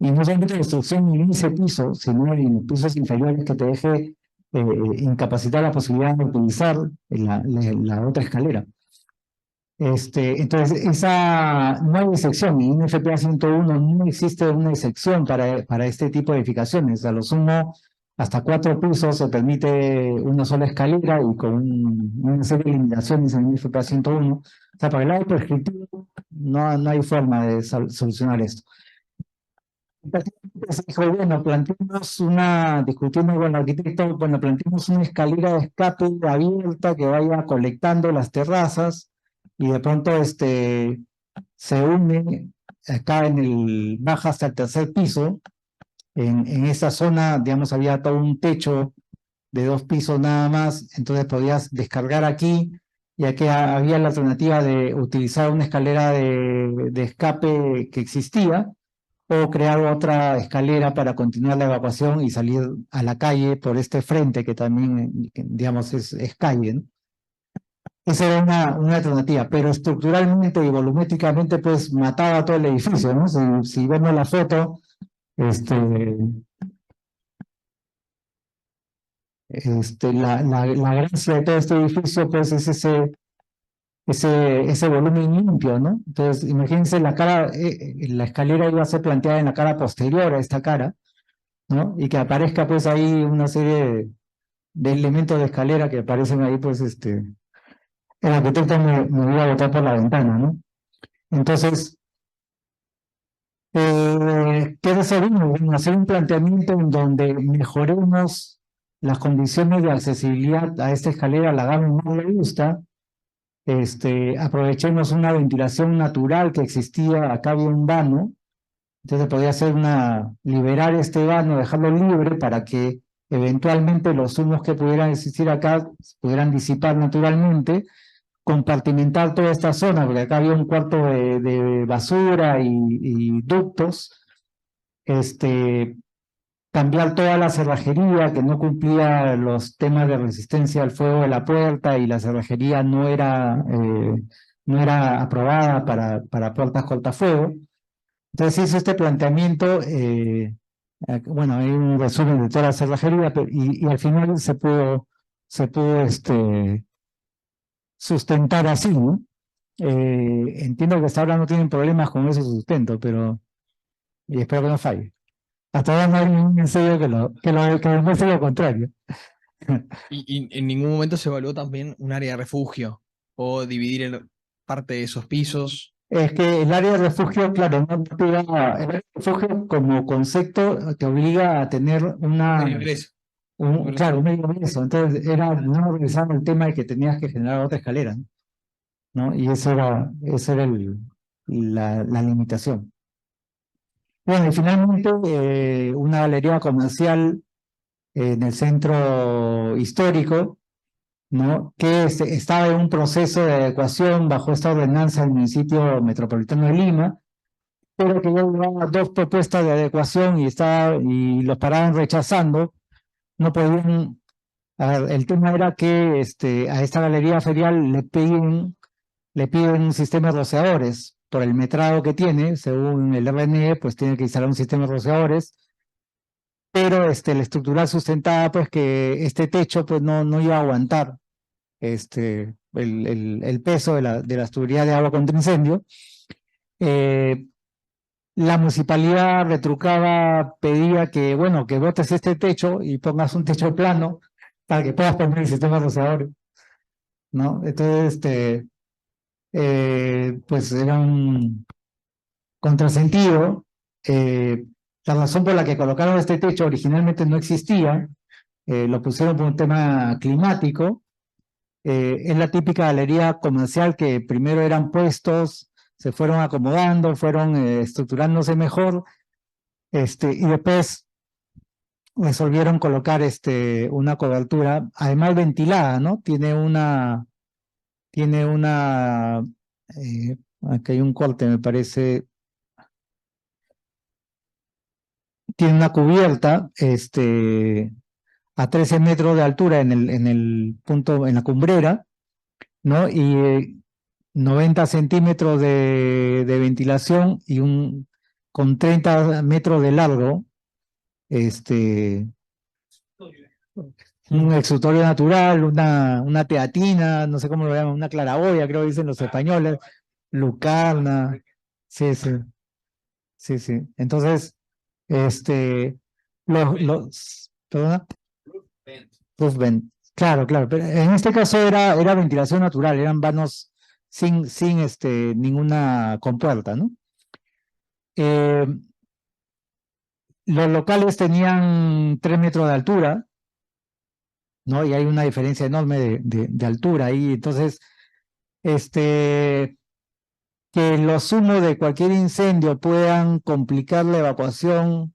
S2: Y no solamente de obstrucción en ese piso, sino en pisos inferiores que te deje incapacitar la posibilidad de utilizar la otra escalera. Entonces, no hay excepción. En NFPA 101 no existe una excepción para este tipo de edificaciones. A lo sumo, hasta 4 pisos se permite una sola escalera y con una serie de limitaciones en NFPA 101. O sea, para el lado prescriptivo no hay forma de solucionar esto. Se dijo, bueno, discutiendo con el arquitecto, bueno, planteemos una escalera de escape abierta que vaya colectando las terrazas y de pronto se une acá baja hasta el 3er piso. En esa zona, digamos, había todo un techo de 2 pisos nada más, entonces podías descargar aquí, y aquí había la alternativa de utilizar una escalera de escape que existía, o crear otra escalera para continuar la evacuación y salir a la calle por este frente que también, digamos, es calle, ¿no? Esa era una alternativa, pero estructuralmente y volumétricamente pues mataba todo el edificio, ¿no? Si vemos la foto, la gracia de todo este edificio pues es ese volumen limpio, ¿no? Entonces, imagínense la escalera iba a ser planteada en la cara posterior a esta cara, ¿no? Y que aparezca pues ahí una serie de elementos de escalera que aparecen ahí, pues el arquitecto me iba a botar por la ventana, ¿no? Entonces, ¿qué resolvimos? Hacer un planteamiento en donde mejoremos las condiciones de accesibilidad a esta escalera, la hagamos más robusta, aprovechemos una ventilación natural que existía, acá había un vano, entonces podía hacer liberar este vano, dejarlo libre para que eventualmente los humos que pudieran existir acá pudieran disipar naturalmente, compartimentar toda esta zona, porque acá había un cuarto de basura y ductos, cambiar toda la cerrajería que no cumplía los temas de resistencia al fuego de la puerta, y la cerrajería no era aprobada para puertas cortafuego. Entonces hizo este planteamiento, bueno, hay un resumen de toda la cerrajería, y al final se pudo sustentar así, ¿no? Entiendo que hasta ahora no tienen problemas con ese sustento, pero y espero que no falle. Hasta ahora no hay ningún ensayo que demuestre lo contrario.
S1: Y en ningún momento se evaluó también un área de refugio o dividir parte de esos pisos.
S2: Es que el área de refugio, claro, el área de refugio como concepto te obliga a tener
S1: Medio ingreso.
S2: claro, un medio ingreso. Entonces no revisaba el tema de que tenías que generar otra escalera, ¿no? Y esa era la limitación. Bueno, y finalmente una galería comercial en el centro histórico, ¿no? Que estaba en un proceso de adecuación bajo esta ordenanza del municipio metropolitano de Lima, pero que ya llevaba dos propuestas de adecuación y los paraban rechazando. No podían. A ver, el tema era que a esta galería ferial le piden un sistema de rociadores por el metrado que tiene, según el RNE, pues tiene que instalar un sistema de rociadores, pero la estructural sustentaba pues que este techo pues no iba a aguantar el peso de la tubería de agua contra incendio. La municipalidad retrucaba, pedía que, bueno, que botes este techo y pongas un techo plano para que puedas poner el sistema de rociadores, ¿no? Entonces, pues era un contrasentido. La razón por la que colocaron este techo originalmente no existía, lo pusieron por un tema climático. Es la típica galería comercial que primero eran puestos, se fueron acomodando, fueron estructurándose mejor, y después resolvieron colocar una cobertura, además ventilada, ¿no? Tiene una, aquí hay un corte, me parece, tiene una cubierta, a 13 metros de altura en el punto, en la cumbrera, ¿no? Y 90 centímetros de ventilación y con 30 metros de largo, un exutorio natural, una teatina, no sé cómo lo llaman, una claraboya, creo que dicen los españoles, lucarna, sí, sí, sí, sí. Entonces, ¿perdona? Roof vent. Claro, claro, pero en este caso era ventilación natural, eran vanos sin ninguna compuerta, ¿no? Los locales tenían 3 metros de altura, ¿no? Y hay una diferencia enorme de altura ahí. Entonces, que los humos de cualquier incendio puedan complicar la evacuación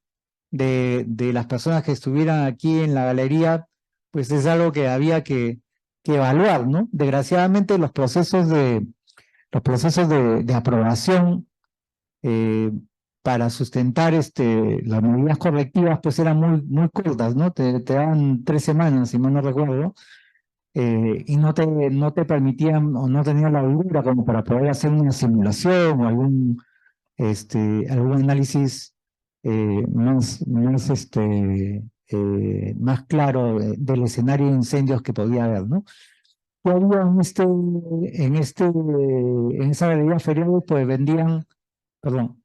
S2: de las personas que estuvieran aquí en la galería, pues es algo que había que evaluar, ¿no? Desgraciadamente los procesos de aprobación eh, para sustentar las medidas correctivas pues eran muy cortas, ¿no? Te daban 3 semanas, si mal no recuerdo, y no te permitían o no tenían la holgura como para poder hacer una simulación o algún análisis más claro del escenario de incendios que podía haber, ¿no? Y había en esa galería ferial, pues vendían todo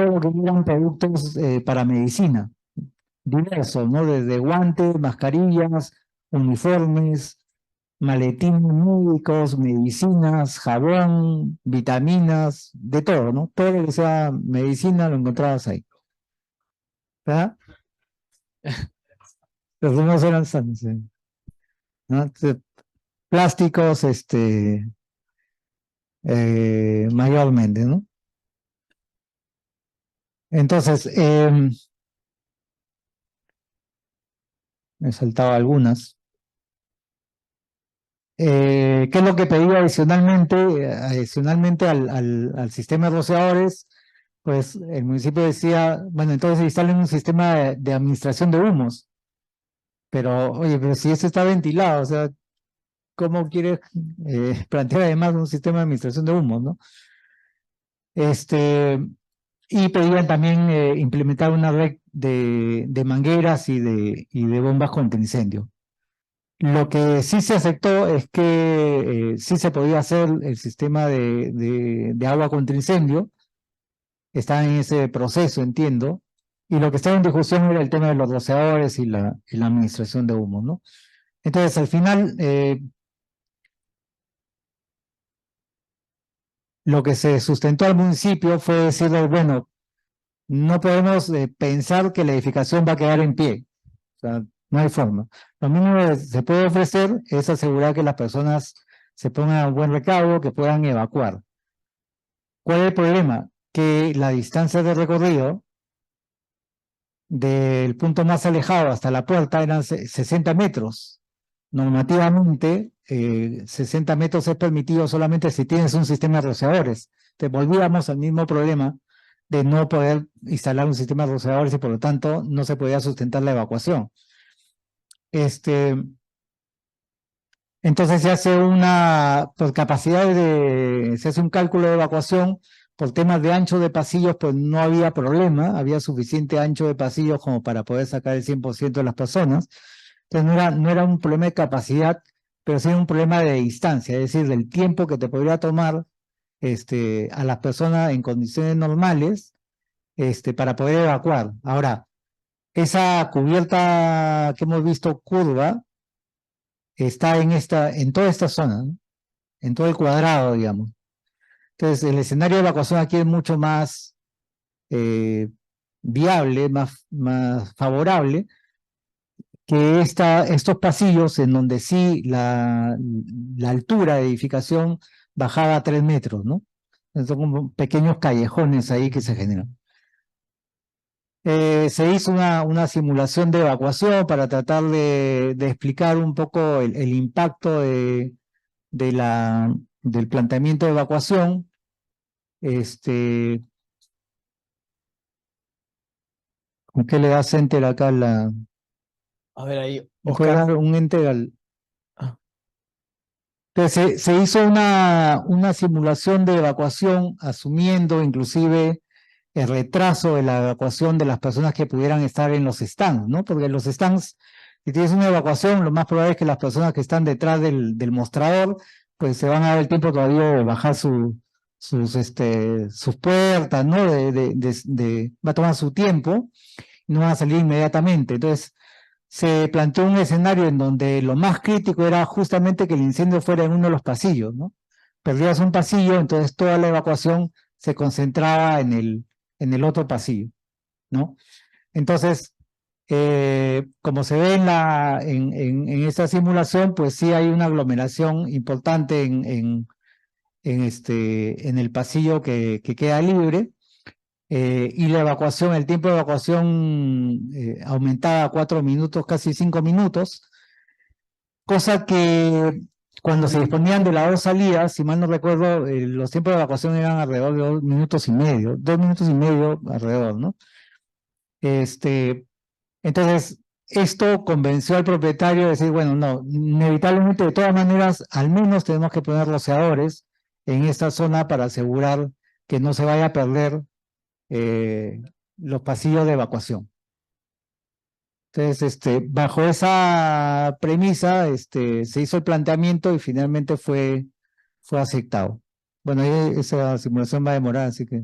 S2: lo que eran productos para medicina, diversos, ¿no? Desde guantes, mascarillas, uniformes, maletines médicos, medicinas, jabón, vitaminas, de todo, ¿no? Todo lo que sea medicina lo encontrabas ahí. ¿Verdad? Los demás eran sanos, ¿no? Plásticos, mayormente, ¿no? Entonces, me saltaba algunas. ¿Qué es lo que pedía adicionalmente? Adicionalmente al sistema de rociadores, pues el municipio decía, bueno, entonces instalen un sistema de administración de humos. Pero, oye, pero si eso está ventilado, o sea, cómo quiere plantear además un sistema de administración de humos, ¿no? Y pedían también implementar una red de mangueras y de bombas contra incendio. Lo que sí se aceptó es que sí se podía hacer el sistema de agua contra incendio. Está en ese proceso, entiendo. Y lo que estaba en discusión era el tema de los rociadores y la administración de humo, ¿no? Entonces, al final, lo que se sustentó al municipio fue decirle, bueno, no podemos pensar que la edificación va a quedar en pie. O sea, no hay forma. Lo mínimo que se puede ofrecer es asegurar que las personas se pongan a buen recaudo, que puedan evacuar. ¿Cuál es el problema? Que la distancia de recorrido del punto más alejado hasta la puerta eran 60 metros. Normativamente, 60 metros es permitido solamente si tienes un sistema de rociadores. Te volvíamos al mismo problema de no poder instalar un sistema de rociadores y por lo tanto no se podía sustentar la evacuación. Entonces se hace por capacidad se hace un cálculo de evacuación. Por temas de ancho de pasillos, pues no había problema, había suficiente ancho de pasillos como para poder sacar el 100% de las personas. Entonces no era un problema de capacidad, pero sí un problema de distancia, es decir, del tiempo que te podría tomar a las personas en condiciones normales para poder evacuar. Ahora, esa cubierta que hemos visto curva está en toda esta zona, ¿no? En todo el cuadrado, digamos. Entonces, el escenario de evacuación aquí es mucho más viable, más favorable, que estos pasillos en donde sí la altura de edificación bajaba a 3 metros, ¿no? Son como pequeños callejones ahí que se generan. Se hizo una simulación de evacuación para tratar de explicar un poco el impacto del planteamiento de evacuación. ¿Con qué le das enter acá
S1: A ver ahí,
S2: ¿me puede
S1: Oscar.
S2: dar un enter al?
S1: Ah.
S2: Entonces, se hizo una simulación de evacuación asumiendo inclusive el retraso de la evacuación de las personas que pudieran estar en los stands, ¿no? Porque en los stands, si tienes una evacuación, lo más probable es que las personas que están detrás del mostrador, pues se van a dar el tiempo todavía de bajar sus puertas, ¿no? Va a tomar su tiempo y no van a salir inmediatamente. Entonces, se planteó un escenario en donde lo más crítico era justamente que el incendio fuera en uno de los pasillos, ¿no? Perdías un pasillo, entonces toda la evacuación se concentraba en el otro pasillo, ¿no? Entonces, como se ve en esta simulación, pues sí hay una aglomeración importante en el pasillo que queda libre, y la evacuación, el tiempo de evacuación aumentaba a 4 minutos, casi 5 minutos, cosa que cuando se disponían de las dos salidas, si mal no recuerdo, los tiempos de evacuación eran alrededor de 2 minutos y medio, 2 minutos y medio alrededor, ¿no? Entonces, esto convenció al propietario de decir, bueno, no, inevitablemente, de todas maneras, al menos tenemos que poner rociadores en esta zona para asegurar que no se vaya a perder los pasillos de evacuación. Entonces, bajo esa premisa, se hizo el planteamiento y finalmente fue aceptado. Bueno, esa simulación va a demorar, así que,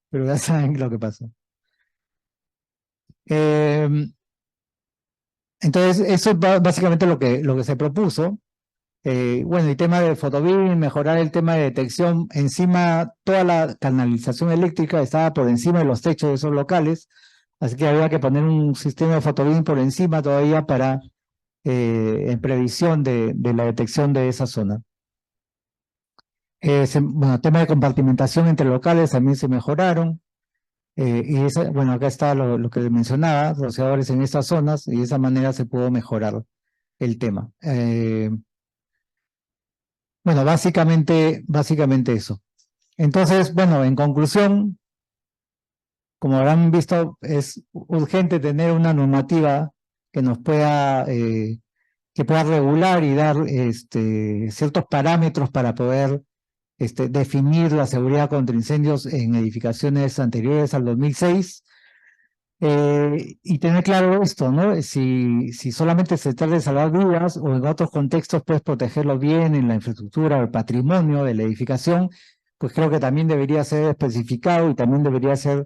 S2: pero ya saben lo que pasa. Entonces, eso es básicamente lo que se propuso. Bueno, el tema de fotobeam, mejorar el tema de detección, encima toda la canalización eléctrica estaba por encima de los techos de esos locales, así que había que poner un sistema de fotobeam por encima todavía para en previsión de la detección de esa zona. Bueno, tema de compartimentación entre locales también se mejoraron. Bueno, acá está lo que les mencionaba, rociadores en estas zonas, y de esa manera se pudo mejorar el tema. Bueno, básicamente eso. Entonces, bueno, en conclusión, como habrán visto, es urgente tener una normativa que nos pueda
S7: que pueda regular y dar ciertos parámetros para poder definir la seguridad contra incendios en edificaciones anteriores al 2006. Y tener claro esto, ¿no? Si solamente se trata de salvar vidas o en otros contextos puedes protegerlo bien en la infraestructura o el patrimonio de la edificación, pues creo que también debería ser especificado y también debería ser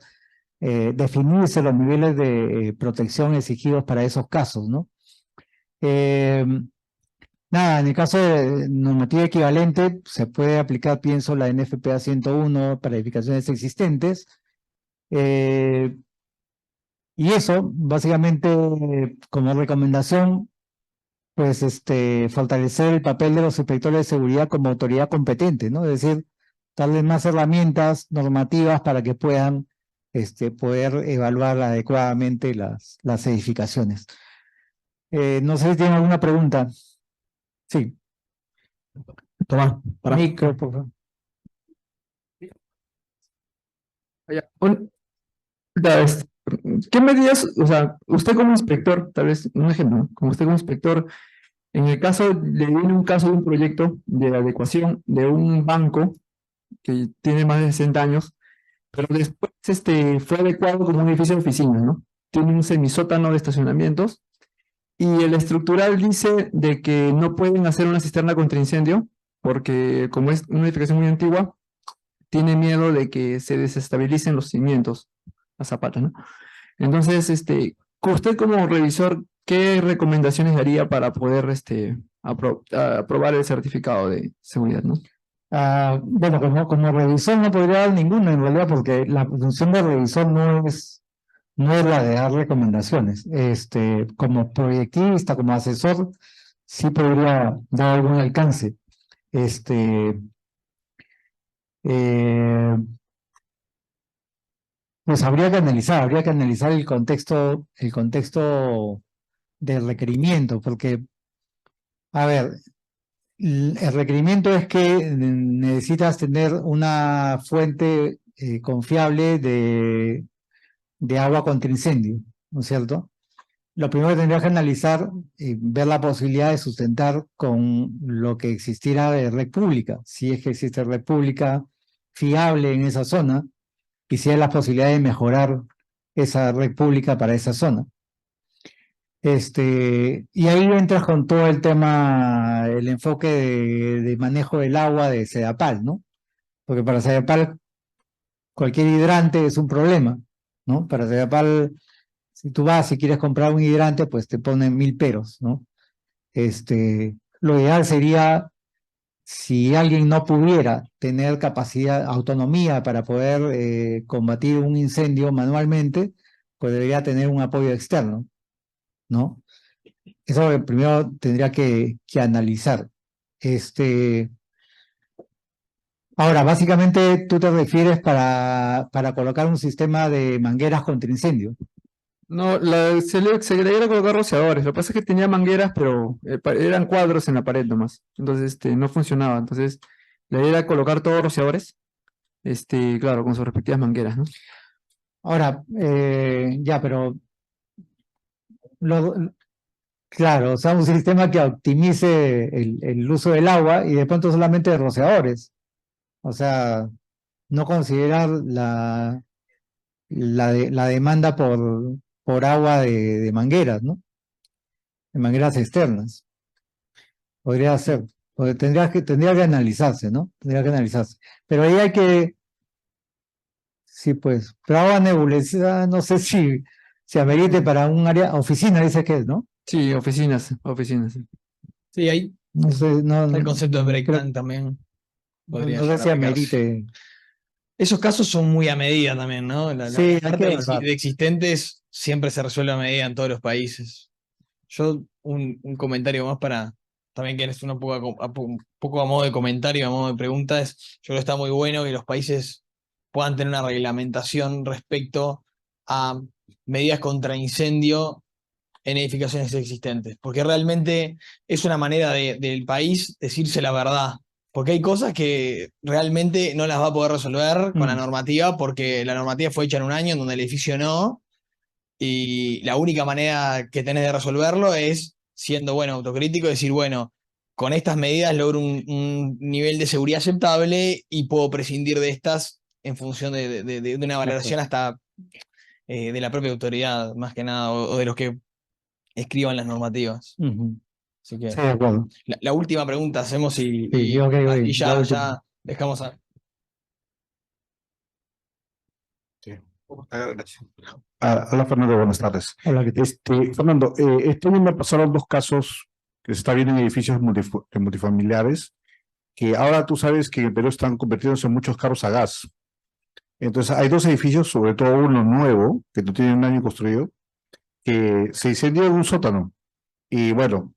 S7: definirse los niveles de protección exigidos para esos casos, ¿no? Nada, en el caso de normativa equivalente, se puede aplicar, pienso, la NFPA 101 para edificaciones existentes. Y eso, básicamente, como recomendación, pues fortalecer el papel de los inspectores de seguridad como autoridad competente, ¿no? Es decir, darles más herramientas normativas para que puedan poder evaluar adecuadamente las edificaciones. No sé si tienen alguna pregunta. Sí.
S8: Tomás, para.
S7: Micro, por favor.
S8: Tal vez, ¿qué medidas, o sea, usted como inspector, tal vez un ejemplo, ¿no? Como usted como inspector, en el caso, le viene un caso de un proyecto de adecuación de un banco que tiene más de 60 años, pero después fue adecuado como un edificio de oficinas, ¿no? Tiene un semisótano de estacionamientos y el estructural dice de que no pueden hacer una cisterna contra incendio porque como es una edificación muy antigua, tiene miedo de que se desestabilicen los cimientos, las zapatas, ¿no? Entonces, usted como revisor, ¿qué recomendaciones daría para poder aprobar el certificado de seguridad, ¿no?
S7: Bueno, como revisor no podría dar ninguno en realidad, porque la función de revisor no es la de dar recomendaciones. Como proyectista, como asesor, sí podría dar algún alcance. Pues habría que analizar el contexto del requerimiento, porque, a ver, el requerimiento es que necesitas tener una fuente confiable de agua contra incendio, ¿no es cierto? Lo primero que tendrías que analizar y ver la posibilidad de sustentar con lo que existiera de red pública, si es que existe red pública fiable en esa zona y si hay la posibilidad de mejorar esa red pública para esa zona. Y ahí entras con todo el tema, el enfoque de manejo del agua de Sedapal, ¿no? Porque para Sedapal cualquier hidrante es un problema, ¿no? Para Sedapal, si tú vas y quieres comprar un hidrante, pues te ponen 1000 peros, ¿no? Lo ideal sería, si alguien no pudiera tener capacidad, autonomía para poder combatir un incendio manualmente, pues debería tener un apoyo externo, ¿no? Eso primero tendría que analizar. Ahora, básicamente tú te refieres para colocar un sistema de mangueras contra incendio.
S8: No, se le iba a colocar rociadores. Lo que pasa es que tenía mangueras, pero eran cuadros en la pared nomás. Entonces, no funcionaba. Entonces, la idea era colocar todos rociadores, claro, con sus respectivas mangueras, ¿no?
S7: Ahora, ya, pero claro, o sea, un sistema que optimice el uso del agua y de pronto solamente de rociadores. O sea, no considerar la demanda por agua de mangueras, ¿no? De mangueras externas. Podría ser. Tendría que analizarse, ¿no? Tendría que analizarse. Pero ahí hay que. Sí, pues. Pero agua nebulosa, no sé si amerite para un área. Oficina, dice que es, ¿no?
S8: Sí, oficinas. Sí.
S1: Sí, ahí
S7: No sé, no.
S1: está el concepto de
S7: creo-
S1: breakdown también. Podría
S7: No sé
S1: llegar a
S7: si
S1: aplicarse.
S7: amerite.
S1: Esos casos son muy a medida también, ¿no? La
S7: Sí, hay
S1: parte
S7: que
S1: de
S7: evaluar.
S1: existentes siempre se resuelve a medida en todos los países. Yo, un comentario más para, también que es un poco a modo de comentario, a modo de pregunta, es, yo creo que está muy bueno que los países puedan tener una reglamentación respecto a medidas contra incendio en edificaciones existentes, porque realmente es una manera del país decirse la verdad, porque hay cosas que realmente no las va a poder resolver con la normativa, porque la normativa fue hecha en un año en donde el edificio no, y la única manera que tenés de resolverlo es siendo, bueno, autocrítico, decir, bueno, con estas medidas logro un nivel de seguridad aceptable y puedo prescindir de estas en función de una valoración hasta de la propia autoridad, más que nada, o de los que escriban las normativas.
S7: Ujú.
S1: Así que
S7: Sí, de acuerdo.
S1: la última pregunta hacemos
S7: Sí, ok, ok,
S1: y
S7: la
S1: ya,
S7: última.
S1: ya dejamos a...
S6: Gracias. Hola Fernando, buenas tardes.
S7: Hola, ¿qué tal?
S6: Fernando, este año me pasaron dos casos que se está viendo en edificios multifamiliares, que ahora tú sabes que en el Perú están convirtiéndose en muchos carros a gas. Entonces hay dos edificios, sobre todo uno nuevo, que no tiene un año construido, que se incendió en un sótano. Y bueno,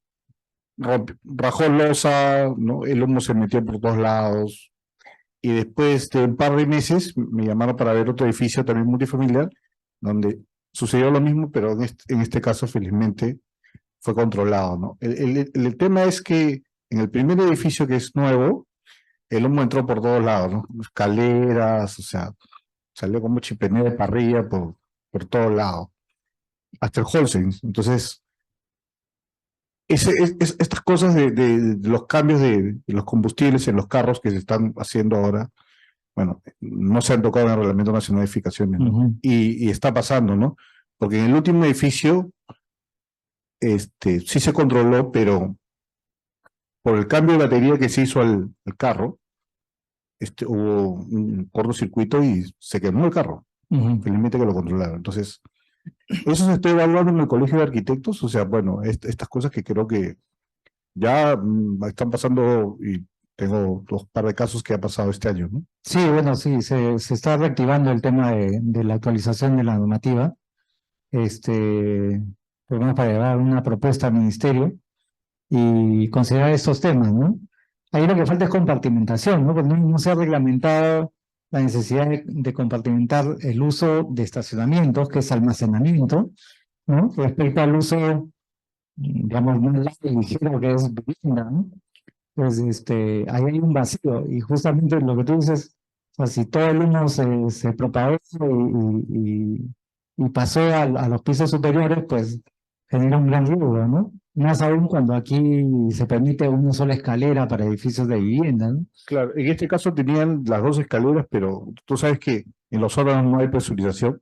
S6: rajó losa, ¿no? El humo se metió por todos lados. Y después de un par de meses me llamaron para ver otro edificio también multifamiliar, donde sucedió lo mismo, pero en este caso felizmente fue controlado, ¿no? El tema es que en el primer edificio que es nuevo, el humo entró por todos lados, ¿no? Escaleras, o sea, salió como chimenea de parrilla por todos lados, hasta el Holcim. Entonces, estas cosas de los cambios de los combustibles en los carros que se están haciendo ahora, bueno, no se han tocado en el Reglamento Nacional de Edificaciones, ¿no?
S7: Ujú.
S6: Y está pasando, ¿no? Porque en el último edificio, sí se controló, pero por el cambio de batería que se hizo al carro, hubo un cortocircuito y se quemó el carro.
S7: Ujú.
S6: Felizmente que lo controlaron. Entonces, eso se está evaluando en el Colegio de Arquitectos, o sea, bueno, estas cosas que creo que ya están pasando y tengo dos par de casos que ha pasado este año, ¿no?
S7: Sí, bueno, sí, se está reactivando el tema de la actualización de la normativa. Pues vamos para llevar una propuesta al ministerio y considerar estos temas, ¿no? Ahí lo que falta es compartimentación, ¿no? Porque no se ha reglamentado la necesidad de compartimentar el uso de estacionamientos, que es almacenamiento, ¿no? Respecto al uso, digamos, más largo y ligero, que es vivienda, ¿no? Pues ahí hay un vacío y justamente lo que tú dices, o sea, si todo el humo se propagó y pasó a los pisos superiores, pues genera un gran riesgo, ¿no? Más aún cuando aquí se permite una sola escalera para edificios de vivienda, ¿no?
S6: Claro, en este caso tenían las dos escaleras, pero tú sabes que en los órganos no hay presurización,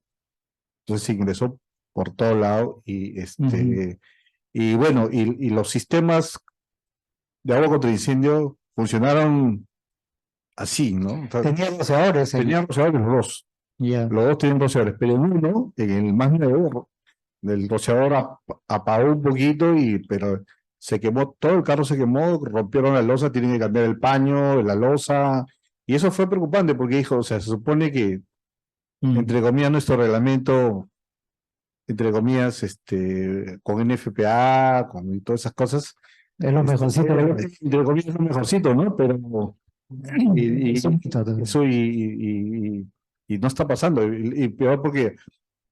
S6: entonces se ingresó por todo lado
S7: Ujú.
S6: y bueno, y los sistemas de agua contra incendio funcionaron así, ¿no? O sea,
S7: Tenía rociadores,
S6: tenían rociadores
S7: ya.
S6: los dos tenían rociadores, pero en uno, en el más nuevo, el rociador apagó un poquito, pero se quemó, todo el carro se quemó, rompieron la losa, tienen que cambiar el paño, la losa, y eso fue preocupante porque dijo, o sea, se supone que, entre comillas, nuestro reglamento, entre comillas, con NFPA, con todas esas cosas,
S7: Es lo mejorcito que hay.
S6: entre comillas es lo mejorcito, ¿no? Pero
S7: Es un mito también.
S6: eso y no está pasando, y peor porque,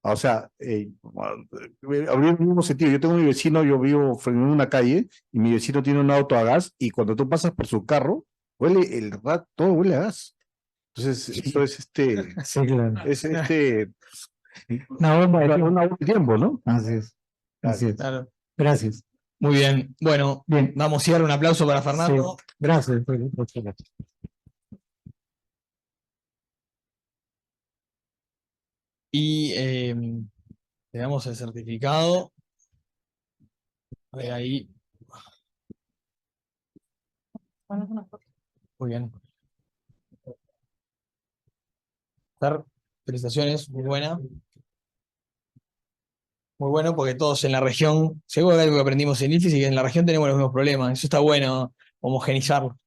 S6: o sea, habría el mismo sentido. Yo tengo mi vecino, yo vivo en una calle y mi vecino tiene un auto a gas y cuando tú pasas por su carro, huele todo huele a gas. Entonces, eso es
S7: Sí, claro.
S6: es
S7: Una bomba de
S6: una
S7: tiempo.
S6: bomba de tiempo, ¿no?
S7: Así es. Así es.
S1: Claro.
S7: Gracias.
S1: Muy bien. Bueno,
S7: Bien.
S1: vamos a dar un aplauso para
S7: Sí,
S1: Fernando.
S7: gracias.
S1: Y le damos el certificado. A ver ahí. Muy bien. Fer, felicitaciones, muy buena. Muy bueno porque todos en la región, seguro que algo que aprendimos en IFIS y que en la región tenemos los mismos problemas. Eso está bueno, homogenizarlo.